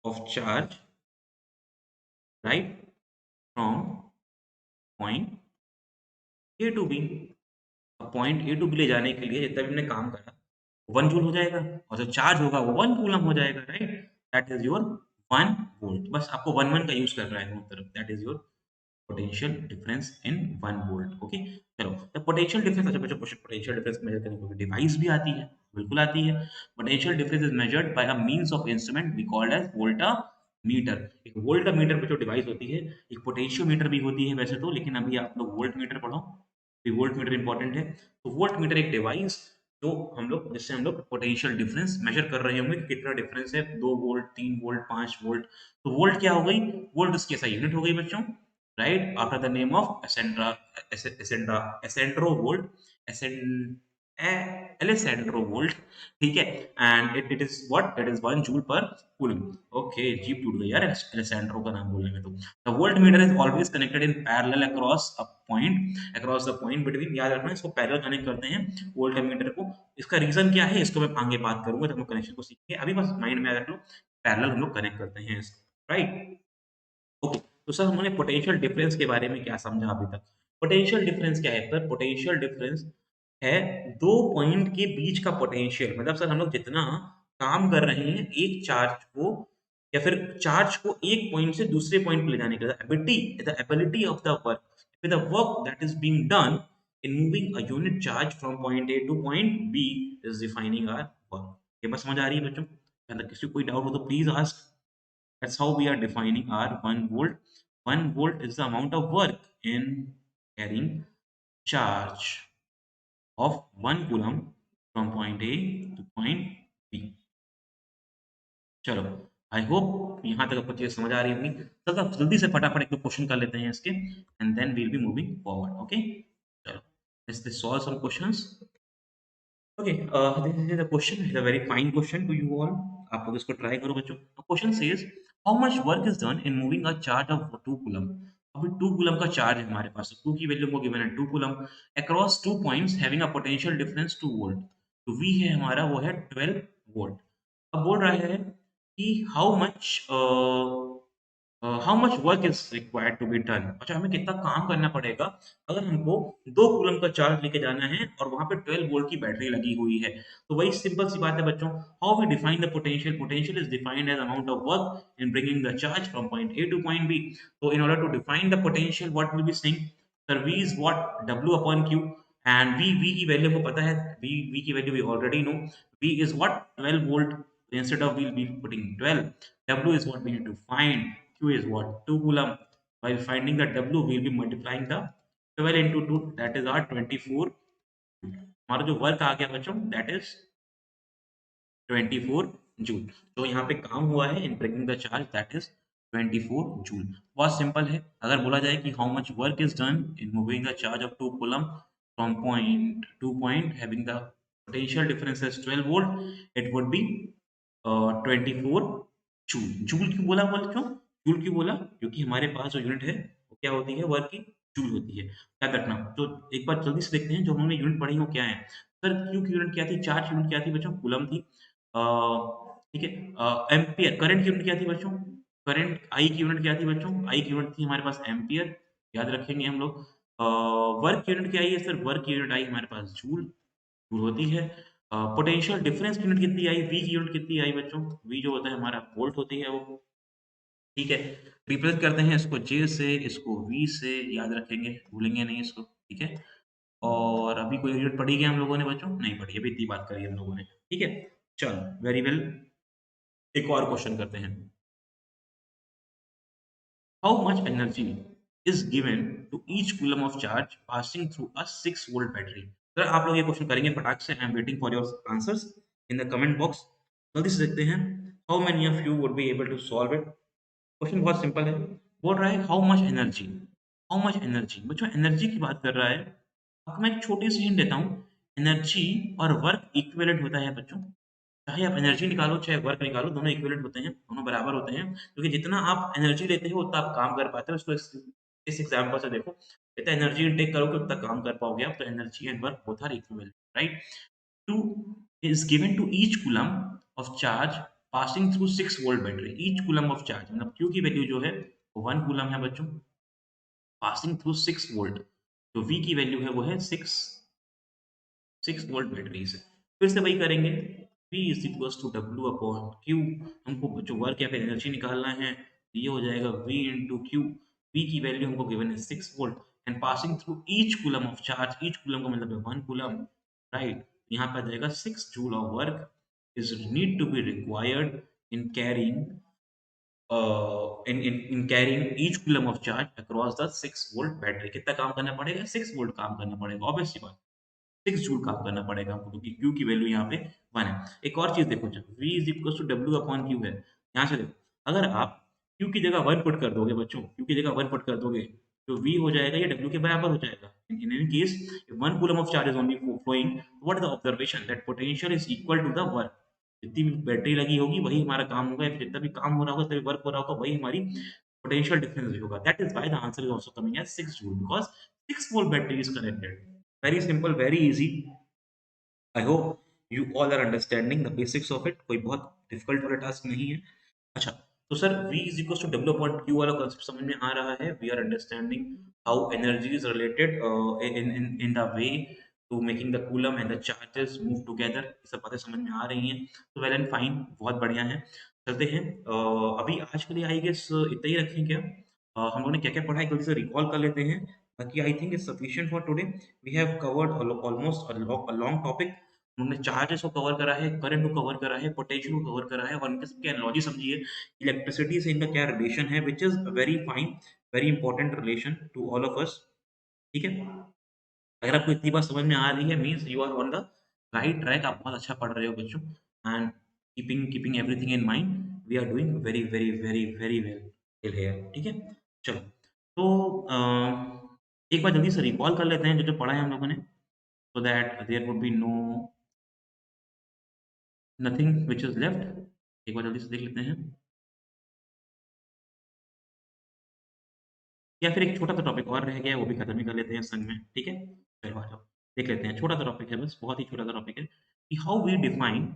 of charge, right, from point A to B। अब point A to be ले जाने के लिए जितना भी हमने काम करा 1 जूल हो जाएगा और जो चार्ज होगा वो 1 कूलम्ब हो जाएगा, right? That is your 1 volt. बस आपको 1 का यूज करना है दोनों तरफ। That is your potential difference in 1 volt. Okay, चलो द पोटेंशियल डिफरेंस। अच्छा बच्चों, क्वेश्चन पोटेंशियल डिफरेंस मेजर करने को डिवाइस भी आती है, बिल्कुल आती है। Potential difference is measured by a means of instrument we called as voltmeter. एक वोल्टामीटर पे जो डिवाइस होती है, एक पोटेंशियोमीटर भी होती है वैसे तो, लेकिन अभी आप लोग वोल्टमीटर पढ़ो, ये वोल्टमीटर इंपॉर्टेंट है। तो वोल्टमीटर एक डिवाइस जो हम लोग जिससे हम लोग पोटेंशियल डिफरेंस मेजर कर रहे होंगे कि कितना डिफरेंस है, 2 वोल्ट, 3 वोल्ट, 5 वोल्ट। तो वोल्ट क्या हो गई? वोल्ट उसकी ऐसा यूनिट हो गई बच्चों, right after the name of Ascendro volt, Ascend Alessandro volt, ठीक है। And it is what, it is 1 joule पर कूलम। ओके, जीप टूट गई यार एलेसैंड्रो का नाम बोलने में। तो the volt meter is always connected in parallel across the point between. याद रखना इसको पैरेलल कनेक्ट करते हैं वोल्ट मीटर को। इसका रीजन क्या है इसको मैं आगे बात करूंगा जब हम कनेक्शन को सीखेंगे। अभी बस माइंड में रख लो, पैरेलल हम लोग कनेक्ट करते हैं इसको, राइट? ओके, तो सर हमने पोटेंशियल डिफरेंस के बारे में क्या समझा अभी तक? पोटेंशियल डिफरेंस क्या है सर? पोटेंशियल डिफरेंस है दो पॉइंट के बीच का पोटेंशियल। मतलब सर हम लोग जितना काम कर रहे हैं एक चार्ज को या फिर चार्ज को एक पॉइंट से दूसरे पॉइंट पे ले जाने के लिए, the ability of the work with the work that is being done in moving a unit charge from point A to point B is defining our work। ये बस समझ आ रही है बच्चों? अगर किसी को कोई डाउट हो तो please ask. That's how we are defining our 1 volt. 1 volt is the amount of work in carrying charge of 1 coulomb from point A to point B। चलो, आई होप यहाँ तक आपको चीज़ समझ आ रही होंगी। चलो अब जल्दी से फटाफट एक दो क्वेश्चन कर लेते हैं इसके, and then we'll be moving forward. Okay, चलो let's solve some questions. Okay, this is a question, is a very fine question to you all. आप लोग इसको ट्राई करो बच्चों। Question says how much work is done in moving a charge of 2 coulomb. अभी 2 coulomb का charge है हमारे पास, 2 की वैल्यू को गिवन है 2 coulomb across 2 points having a potential difference 2 volt. तो V है हमारा वो है 12 वोल्ट। अब बोल रहा है कि how much work is required to be done. अच्छा, हमें कितना काम करना पड़ेगा अगर हमको 2 कूलम का चार्ज लेके जाना है और वहां पे 12 वोल्ट की बैटरी लगी हुई है। तो वही सिंपल सी बात है बच्चों, how we define the potential. Potential is defined as amount of work in bringing the charge from point A to point B. तो in order to define the potential what will be saying, sir V is what W upon Q। And V की value को पता है, V की value we already know. V is what, 12 volt। Instead of we'll be putting 12, W is what we need to find, Q is what, 2 coulomb। While finding the W we'll be multiplying the 12 into 2, that is our 24। हमारा जो work आ गया बच्चों that is 24 joule. जो यहाँ पे काम हुआ है in breaking the charge that is 24 joule. बहुत सिंपल है। अगर बोला जाए कि how much work is done in moving the charge of 2 coulomb from point to point having the potential difference is 12 volt, it would be 24 joule. Joule क्यों बोला बच्चों? Joule क्यों बोला? क्योंकि हमारे पास जो यूनिट है वो क्या होती है, वर्क की जूल होती है। क्या करना, तो एक बार जल्दी से देखते हैं जो हमने यूनिट पढ़ी वो क्या है। सर क्यू की यूनिट क्या थी, चार्ज यूनिट क्या थी बच्चों, कूलम थी। अ, ठीक है। एम्पियर, करंट की यूनिट क्या थी बच्चों, करंट आई की यूनिट क्या थी बच्चों, आई की यूनिट थी हमारे पास एम्पियर, याद रखेंगे हम लोग। वर्क की यूनिट क्या आई है सर, वर्क की यूनिट आई हमारे पास जूल, जूल होती है। पोटेंशियल डिफरेंस की यूनिट कितनी आई, वी की यूनिट कितनी आई बच्चों, वी जो होता है हमारा वोल्ट होती है वो, ठीक है। रिप्लेस करते हैं इसको जे से, इसको वी से, याद रखेंगे, भूलेंगे नहीं इसको, ठीक है। और अभी कोई यूनिट पढ़ी क्या हम लोगों ने बच्चों? नहीं पढ़ी, अभी इतनी बात करी हम लोगों ने, ठीक है? चलो, वेरी वेल, एक और क्वेश्चन करते हैं। How much energy is given to each coulomb of charge passing through a 6 volt battery? Sir आप लोग ये क्वेश्चन करेंगे फटाक से। I am waiting for your answers in the comment box. जल्दी से देखते हैं। How many of you would be able to solve it? Question बहुत सिंपल है। बोल रहा है how much energy, how much energy, बच्चों एनर्जी की बात कर रहा है। आपको मैं एक छोटी सी हिंट देता हूँ। एनर्जी और वर्क इक्विवेलेंट होता है बच्चों। चाहे आप एनर्जी निकालो, चाहे वर्क निकालो, दोनों इक्विवेलेंट होते हैं, दोनों बराबर होते हैं। क्योंकि जितना आप एनर्जी लेते हो, उतना आप काम कर पाते हो। इसको इस एग्ज़ाम्पल से देखो, जितना एनर्जी इनटेक करोगे, उतना काम कर पाओगे आप। तो energy and work both are equivalent, right? 2 is given to each coulomb of charge passing through 6 volt battery. Each coulomb of charge मतलब Q की वैल्यू जो है, वो 1 कूलम्ब है बच्चों, पासिंग थ्रू 6 वोल्ट। तो V की वैल्यू है, वो है 6 वोल्ट बैटरी से। फिर से वही करेंगे, P is equals to W upon Q. हमको जो वर्क या फिर एनर्जी निकालना है, ये हो जाएगा V इंटू क्यू। V की वैल्यू हमको गिवन है 6 volt and passing through each coulomb of charge. Each coulomb का मतलब है 1 कूलम, राइट? यहाँ पे आ जाएगा 6 joule of work is need to be required in carrying in carrying each coulomb of charge across the 6 volt battery. कितना काम करना पड़ेगा? 6 वोल्ट काम करना पड़ेगा, ऑब्वियस सी बात। 6 जूल काम करना पड़ेगा हमको, क्योंकि Q की वैल्यू यहाँ पे 1 है। एक और चीज़ देखो, जब V is equals to W upon Q है, यहाँ से देखो, अगर आप Q की जगह 1 पुट कर दोगे बच्चों, Q की जगह 1 पुट कर दोगे, तो V हो जाएगा, ये W के बराबर हो जाएगा। In any case, if 1 coulomb of charge is only flowing, what is the observation? That potential is equal to the work. जितनी भी बैटरी लगी होगी, वही हमारा काम होगा, या फिर जितना भी काम हो रहा होगा, जितना भी वर्क हो रहा होगा, वही हमारी पोटेंशियल डिफरेंस भी होगा। That is why the answer is also coming as 6 joule, because 6 volt battery is connected. Very simple, very easy. I hope you all are understanding the basics of it. कोई बहुत difficult वाला task नहीं है। अच्छा, तो sir V is equal to W upon Q वाला concept समझ में आ रहा है। We are understanding how energy is related in the way to making the coulomb and the charges move together. ये सब बातें समझ में आ रही हैं, तो वेल एंड फाइन, बहुत बढ़िया है। चलते हैं। अभी आज के लिए आई गेस इतना ही रखें क्या? हम लोगों ने क्या क्या पढ़ा है, जल्दी से रिकॉल कर लेते हैं, ताकि I think is sufficient for today. We have covered almost a long topic. उन्होंने चार्जेस को कवर करा है, करंट को कवर करा है, पोटेंशियल को कवर करा है, और इनके सबकी एनालॉजी समझी है। इलेक्ट्रिसिटी से इनका क्या रिलेशन है, which is very fine, very important relation to all of us. ठीक है? अगर आपको इतनी बात समझ में आ रही है, means you are on the right track. आप बहुत अच्छा पढ़ रहे हो बच्चों। And keeping keeping everything in mind, we are doing very very very very well till here. ठीक है? चलो, तो एक बार जल्दी से रिकॉल कर लेते हैं जो जो पढ़ा है हम लोगों ने, so that there would be no nothing which is left. एक बार जल्दी से देख लेते हैं, या फिर एक छोटा-सा टॉपिक और रह गया है, वो भी खत्म ही कर लेते हैं संग में, ठीक है? चलो आ जाओ, देख लेते हैं। छोटा-सा टॉपिक है बस, बहुत ही छोटा-सा टॉपिक है कि how we define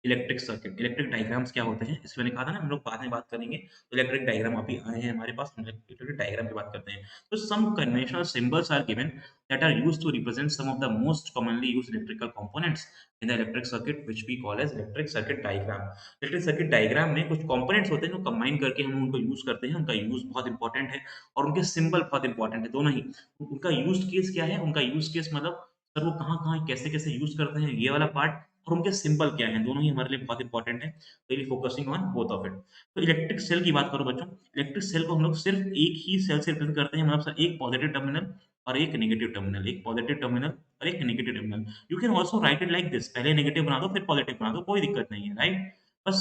electric circuit. Electric diagrams क्या होते हैं? इसमें मैंने कहा था ना, हम लोग बाद में बात करेंगे। तो इलेक्ट्रिक डायग्राम अभी आए हैं हमारे पास, हम इलेक्ट्रिक डायग्राम की बात करते हैं। तो some conventional symbols are given that are used to represent some of the most commonly used electrical components in the electric circuit, which we call as electric circuit diagram। Electric circuit diagram में कुछ components होते हैं, जो combine करके हम उनको use करते हैं। उनका यूज बहुत इंपॉर्टेंट है, और उनके सिंबल बहुत इंपॉर्टेंट है, दोनों ही। उनका यूज केस क्या है? उनका यूज केस मतलब सर वो कहाँ-कहाँ, कैसे-कैसे यूज करते हैं, ये वाला पार्ट, और उनके सिंबल क्या हैं, दोनों ही हमारे लिए बहुत इंपॉर्टेंट है। तो we focusing on both of it. तो इलेक्ट्रिक सेल की बात करो बच्चों, इलेक्ट्रिक सेल को हम लोग सिर्फ एक ही सेल से रिप्रेजेंट करते हैं, मतलब सर एक पॉजिटिव टर्मिनल और एक नेगेटिव टर्मिनल, एक पॉजिटिव टर्मिनल और एक negative terminal. You can also right it like this, पहले नेगेटिव बना दो, फिर पॉजिटिव बना दो, कोई दिक्कत नहीं है, राइट? बस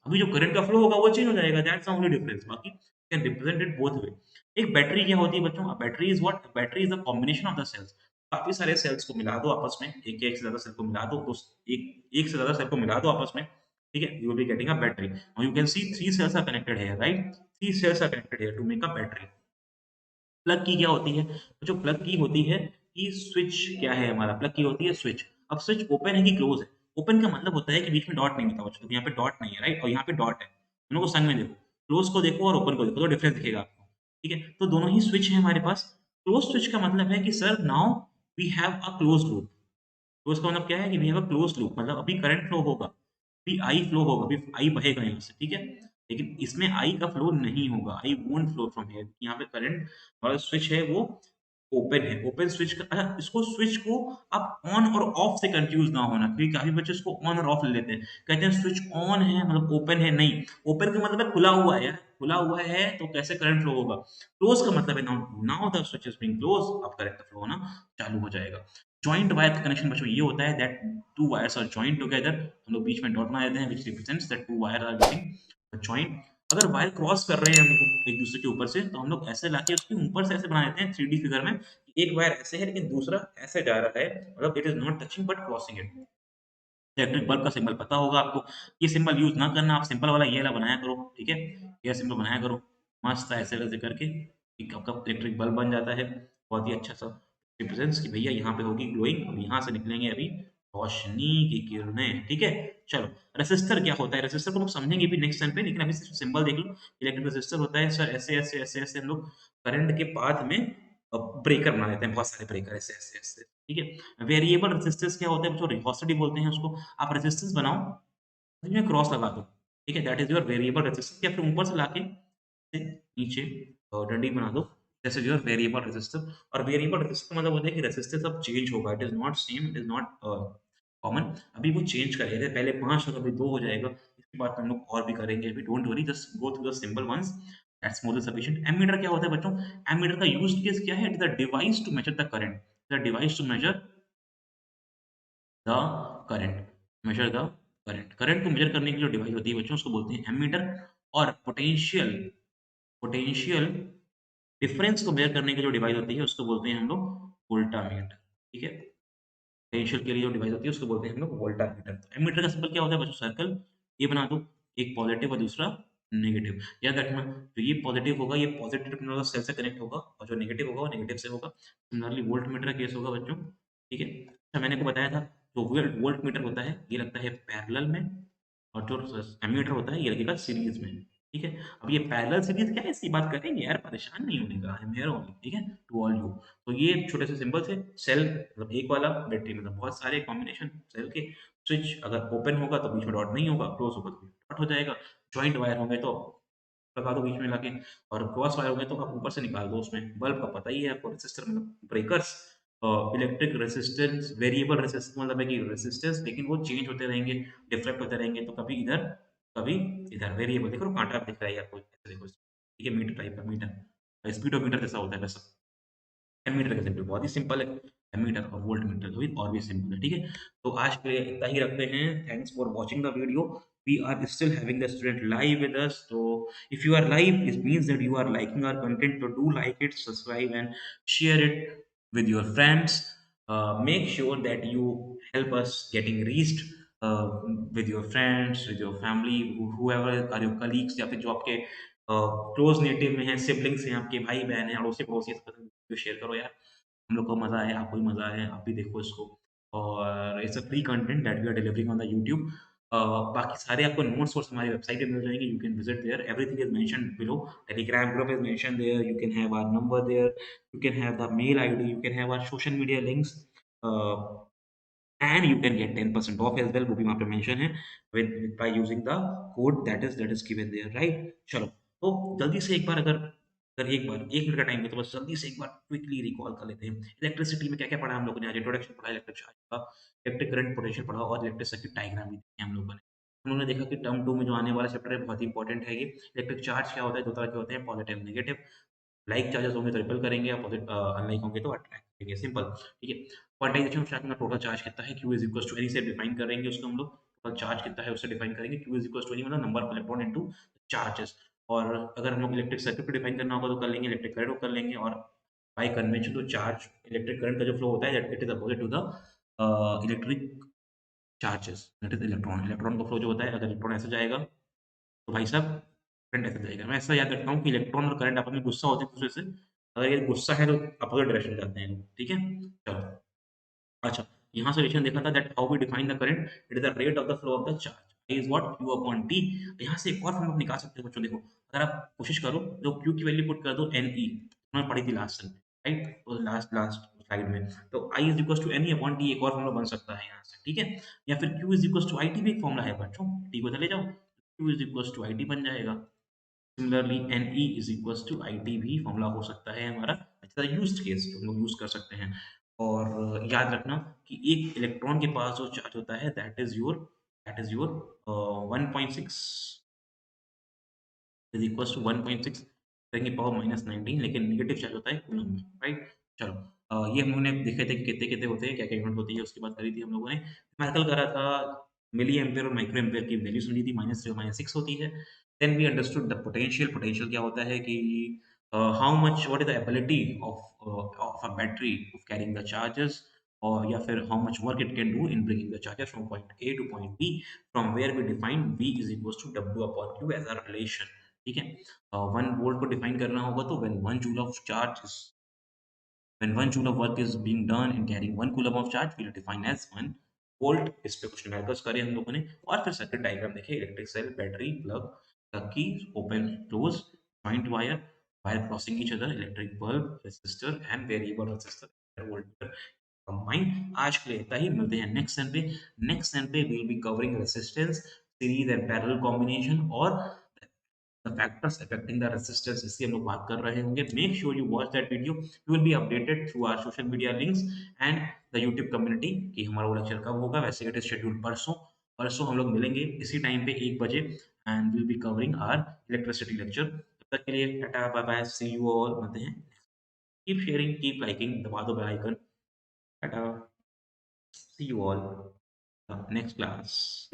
अभी जो करंट का फ्लो होगा, वो चेंज हो जाएगा, दैट्स द ओनली डिफरेंस। बाकी can represent it both way. एक बैटरी क्या होती है बच्चों? A battery is what? Battery is a combination of the cells. काफ़ी सारे सेल्स को मिला दो आपस में, एक या एक से ज़्यादा सेल को मिला दो, उस एक एक से ज़्यादा सेल को मिला दो आपस में, ठीक है? You will be getting a battery. Now you can see 3 cells are connected here, right? 3 cells are connected here to make a battery. Plug की क्या होती है? तो जो प्लग की होती है, कि स्विच क्या है हमारा? प्लग की होती है स्विच। अब स्विच ओपन है कि क्लोज़ है? ओपन का मतलब होता है कि बीच में डॉट नहीं होता बच्चों, तो यहाँ पे डॉट नहीं है, राइट? और यहाँ पे डॉट है। दोनों को संग में देखो, क्लोज़ को देखो और ओपन को देखो, तो डिफरेंस दिखेगा आपको, ठीक है? तो दोनों ही स्विच है हमारे पास। क्लोज़ स्विच का मतलब है कि sir now we have a closed loop. तो इसका मतलब क्या है कि we have a closed loop, मतलब अभी करंट फ्लो होगा, अभी आई फ्लो होगा, अभी आई बहेगा यहाँ से, ठीक है? लेकिन इसमें आई का फ्लो नहीं होगा, I won't flow from here. यहाँ पे करंट और स्विच है, वो ओपन है, ओपन स्विच का इसको स्विच को आप ऑन और ऑफ से कंफ्यूज ना होना, क्योंकि काफी बच्चे इसको ऑन और ऑफ ले लेते हैं, कहते हैं स्विच ऑन है मतलब ओपन है, नहीं, ओपन का मतलब है खुला हुआ है यार, खुला हुआ है तो कैसे करंट फ्लो होगा, क्लोज का मतलब है now now the switch is being close, अब करंट फ्लो होना चालू हो जाएगा। जॉइंट वायर का कनेक्शन बच्चों ये होता है that two wires are joint together, हम लोग बीच में डॉट बना देते हैं which represents that two wire are getting joint. अगर वायर क्रॉस कर रहे हैं हम लोग एक दूसरे के ऊपर से, तो हम लोग ऐसे लाके उसके ऊपर से ऐसे बना देते हैं 3D फिगर में, एक वायर ऐसे है लेकिन दूसरा ऐसे जा रहा है, मतलब it is not touching but crossing it. Electric bulb का सिंबल पता होगा आपको, ये सिंबल यूज ना करना, आप सिंपल वाला ये वाला बनाया करो, ठीक है, ये सिंबल बनाया करो, मस्त ऐसे वैसे करके एक आपका इलेक्ट्रिक बल्ब बन जाता है, बहुत ही अच्छा सा रिप्रेजेंट्स कि भैया यहाँ पे होगी ग्लोइंग और यहाँ से निकलेंगे अभी रोशनी की किरणें, ठीक है। चलो, रेसिस्टर क्या होता है, रेसिस्टर को लोग समझेंगे भी नेक्स्ट टाइम पे, लेकिन अभी सिर्फ सिंबल देख लो। इलेक्ट्रिक रेसिस्टर होता है सर ऐसे ऐसे ऐसे ऐसे हम लोग करंट के पाथ में ब्रेकर बना देते हैं, बहुत सारे ब्रेकर ऐसे ऐसे ऐसे, ठीक है। वेरिएबल रेजिस्टेंस क्या होता है, जो रिहोस्टेटी बोलते हैं उसको, आप रेजिस्टेंस बनाओ, उसमें क्रॉस लगा दो, ठीक है, that is your variable resistance, या फिर ऊपर से लाके से नीचे डंडी बना दो, दैट्स योर वेरिएबल रेजिस्टर। और वेरिएबल रेजिस्टर का मतलब होता है कि रेजिस्टेंस अब चेंज होगा, it is not same, it is not common, अभी वो चेंज करेगा, पहले 5 था अभी 2 हो जाएगा, इसके बाद हम लोग और भी करेंगे, अभी don't worry, just go through the simple ones, that's more than sufficient. Ammeter क्या होता है बच्चों, एमीटर का यूज केस क्या है, it is the device to measure the current, the device to measure the current, measure the current, current को measure करने की जो डिवाइस होती है बच्चों उसको बोलते हैं एमीटर। और पोटेंशियल, पोटेंशियल डिफरेंस को मेजर करने की जो डिवाइस होती है उसको बोलते हैं हम लोग वोल्टामीटर, ठीक है। पोटेंशियल के लिए जो डिवाइस होती है उसको बोलते हैं हम लोग वोल्टामीटर। तो एमीटर का सिंबल क्या होता है बच्चों, सर्कल, ये बना दो, एक पॉजिटिव और दूसरा नेगेटिव, याद रखना, तो ये पॉजिटिव होगा, ये पॉजिटिव टर्मिनल सेल से कनेक्ट होगा, और जो नेगेटिव होगा वो नेगेटिव से होगा। सिमिलरली वोल्ट मीटर का केस होगा बच्चों, ठीक है। अच्छा, मैंने को बताया था, जो वोल्ट मीटर होता है ये लगता है पैरेलल में, और जो एमीटर होता है ये लगेगा सीरीज में, ठीक है। अब ये पैरेलल सीरीज क्या है, इसकी बात करेंगे यार, परेशान नहीं होने का, आई एम हियर ओनली, ठीक है, टू ऑल यू। तो ये छोटे से सिंबल से सेल, मतलब एक वाला बैटरी, मतलब बहुत सारे कॉम्बिनेशन सेल के, स्विच अगर ओपन होगा तो बीच में डॉट नहीं होगा, क्लोज होगा तो डॉट हो जाएगा, जॉइंट वायर होंगे तो लगा दो बीच में लाके, और क्रॉस वायर हो गए तो आप ऊपर से निकाल दो, उसमें बल्ब का पता ही है आपको, रेसिस्टर मतलब breakers, electric resistance, variable resistance मतलब है कि रेसिस्टेंस, लेकिन वो चेंज होते रहेंगे, डिफरेक्ट होते रहेंगे, तो कभी इधर कभी इधर, वेरिएबल देखो कांटा दिख रहा है आपको, ऐसे देखो, ठीक है, मीटर टाइप का मीटर, स्पीडोमीटर जैसा होता है वैसा। एमीटर का सिंबल बहुत ही सिंपल है, एमीटर और वोल्ट मीटर भी और भी सिंपल है, ठीक है। तो आज के लिए इतना ही रखते हैं, thanks for watching the video, we are still having the student live with us, so if you are live it means that you are liking our content, so do like it, subscribe and share it with your friends. Make sure that you help us getting reached uh, with your friends, with your family, whoever are your colleagues, या फिर जो आपके close native में है, siblings हैं आपके, भाई बहन है, अड़ोसी पड़ोसी, वीडियो शेयर करो यार, हम लोग को मज़ा आए, आपको भी मज़ा आए, आप भी देखो इसको। और it's a free content that we are delivering on the YouTube. बाकी सारे आपको नोट्स और हमारी वेबसाइट पे मिल जाएंगे, you can visit there, everything is mentioned below, Telegram group is mentioned there, you can have our number there, you can have the mail ID, you can have our social media links, and you can get 10% off as well, वो भी वहाँ पे mention है, with by using the code that is given there, right. चलो, तो जल्दी से एक बार, अगर एक बार 1 मिनट का टाइम है तो बस जल्दी से एक बार क्विकली रिकॉल कर लेते हैं। इलेक्ट्रिसिटी में क्या-क्या पढ़ा हम लोगों ने आज, इंट्रोडक्शन पढ़ा इलेक्ट्रिक चार्ज का, इलेक्ट्रिक करंट पोटेंशियल पढ़ा, और इलेक्ट्रिक सर्किट डायग्राम भी देखे हम लोगों ने। हम लोगों ने देखा कि टर्म 2 में जो आने वाला चैप्टर है बहुत ही इंपॉर्टेंट है ये। इलेक्ट्रिक चार्ज क्या होता है, 2 तरह के होते हैं, पॉजिटिव, नेगेटिव। लाइक चार्जेस होंगे तो रिपेल करेंगे, अपोजिट अनलाइक होंगे तो अट्रैक्ट करेंगे, सिंपल, ठीक है। क्वांटाइजेशन ऑफ चार्ज में टोटल चार्ज कितना है, q is equal to n e से डिफाइन करेंगे उसको हम लोग, टोटल चार्ज कितना है उससे डिफाइन करेंगे, Q is equal to any मतलब number of electron into charges. और अगर हम लोग इलेक्ट्रिक सर्किट को डिफाइन करना होगा तो कर लेंगे, इलेक्ट्रिक करंट को कर लेंगे, और बाय कन्वेंशन तो चार्ज, इलेक्ट्रिक करंट का जो फ्लो होता है that it is opposite to the electric charges, that is electron, electron का फ्लो जो होता है, अगर इलेक्ट्रॉन ऐसे जाएगा तो भाई साहब करंट ऐसे जाएगा। मैं ऐसा याद रखता हूँ कि इलेक्ट्रॉन और करंट आपस में गुस्सा होते हैं एक दूसरे से, अगर ये गुस्सा है तो अपोजिट डायरेक्शन में जाते हैं लोग, ठीक है। चलो, अच्छा, यहाँ से रिलेशन देखा था that how we define the current, it is the rate of the flow of the charge, is what q upon t। यहाँ से एक और फॉर्म आप निकाल सकते हो बच्चों, देखो, अगर आप कोशिश करो जो q की वैल्यू पुट कर दो ne, हमने पढ़ी थी लास्ट टाइम, राइट, तो लास्ट लास्ट स्लाइड में, तो i is equal to ne upon t, एक और फॉर्मूला बन सकता है यहाँ से, ठीक है। या फिर q is equal to it भी एक फॉर्मूला है बच्चों, t को चले जाओ, q is equal to it बन जाएगा। Similarly Ne is equal to IT भी फॉर्मूला हो सकता है हमारा, यूज्ड केस हम लोग यूज़ कर सकते हैं। और याद रखना कि एक इलेक्ट्रॉन के पास जो चार्ज होता है that is your 1.6 is equals to 1.6 10 की पावर -19 लेकिन नेगेटिव चार्ज होता है कूलम्ब में, राइट? चलो ये हम लोगों ने देखे थे कि कितने-कितने होते हैं, क्या-क्या यूनिट होती है, उसकी बात करी थी हम लोगों ने। मैथल करा था, मिली एम्पियर और माइक्रो एम्पियर की वैल्यू समझी थी, -3 और -6 होती है। Then we understood the potential, potential क्या होता है कि how much what is the ability of a battery of carrying the charges और या फिर how much work it can do in bringing the charges from point A to point B from where we define V is equals to W upon Q as a relation, ठीक है? 1 volt को define करना होगा तो when 1 joule of work is being done in carrying 1 coulomb of charge, we'll define as 1 volt। इस पे कुछ numericals करे हम लोगों ने और फिर सर्किट डायग्राम देखे, electric cell, battery, plug, plug की open, close, joint wire, wire crossing each other, electric bulb, resistor and variable resistor, voltmeter combine. आज के लिए इतना ही, मिलते हैं नेक्स्ट सेशन पे। नेक्स्ट सेशन पे we will be covering resistance, series and parallel combination और the factors affecting the resistance, इसकी हम लोग बात कर रहे होंगे। Make sure you watch that video, you will be updated through our social media links and the YouTube community कि हमारा वो लेक्चर कब होगा। वैसे इट इज शेड्यूल परसों, परसों हम लोग मिलेंगे इसी टाइम पे 1 बजे and will be covering our electricity lecture. तब तक के लिए tata bye bye, see you all, मिलते हैं। कीप शेयरिंग, कीप लाइकिंग, दबा दो bell icon. Tata, see you all next class.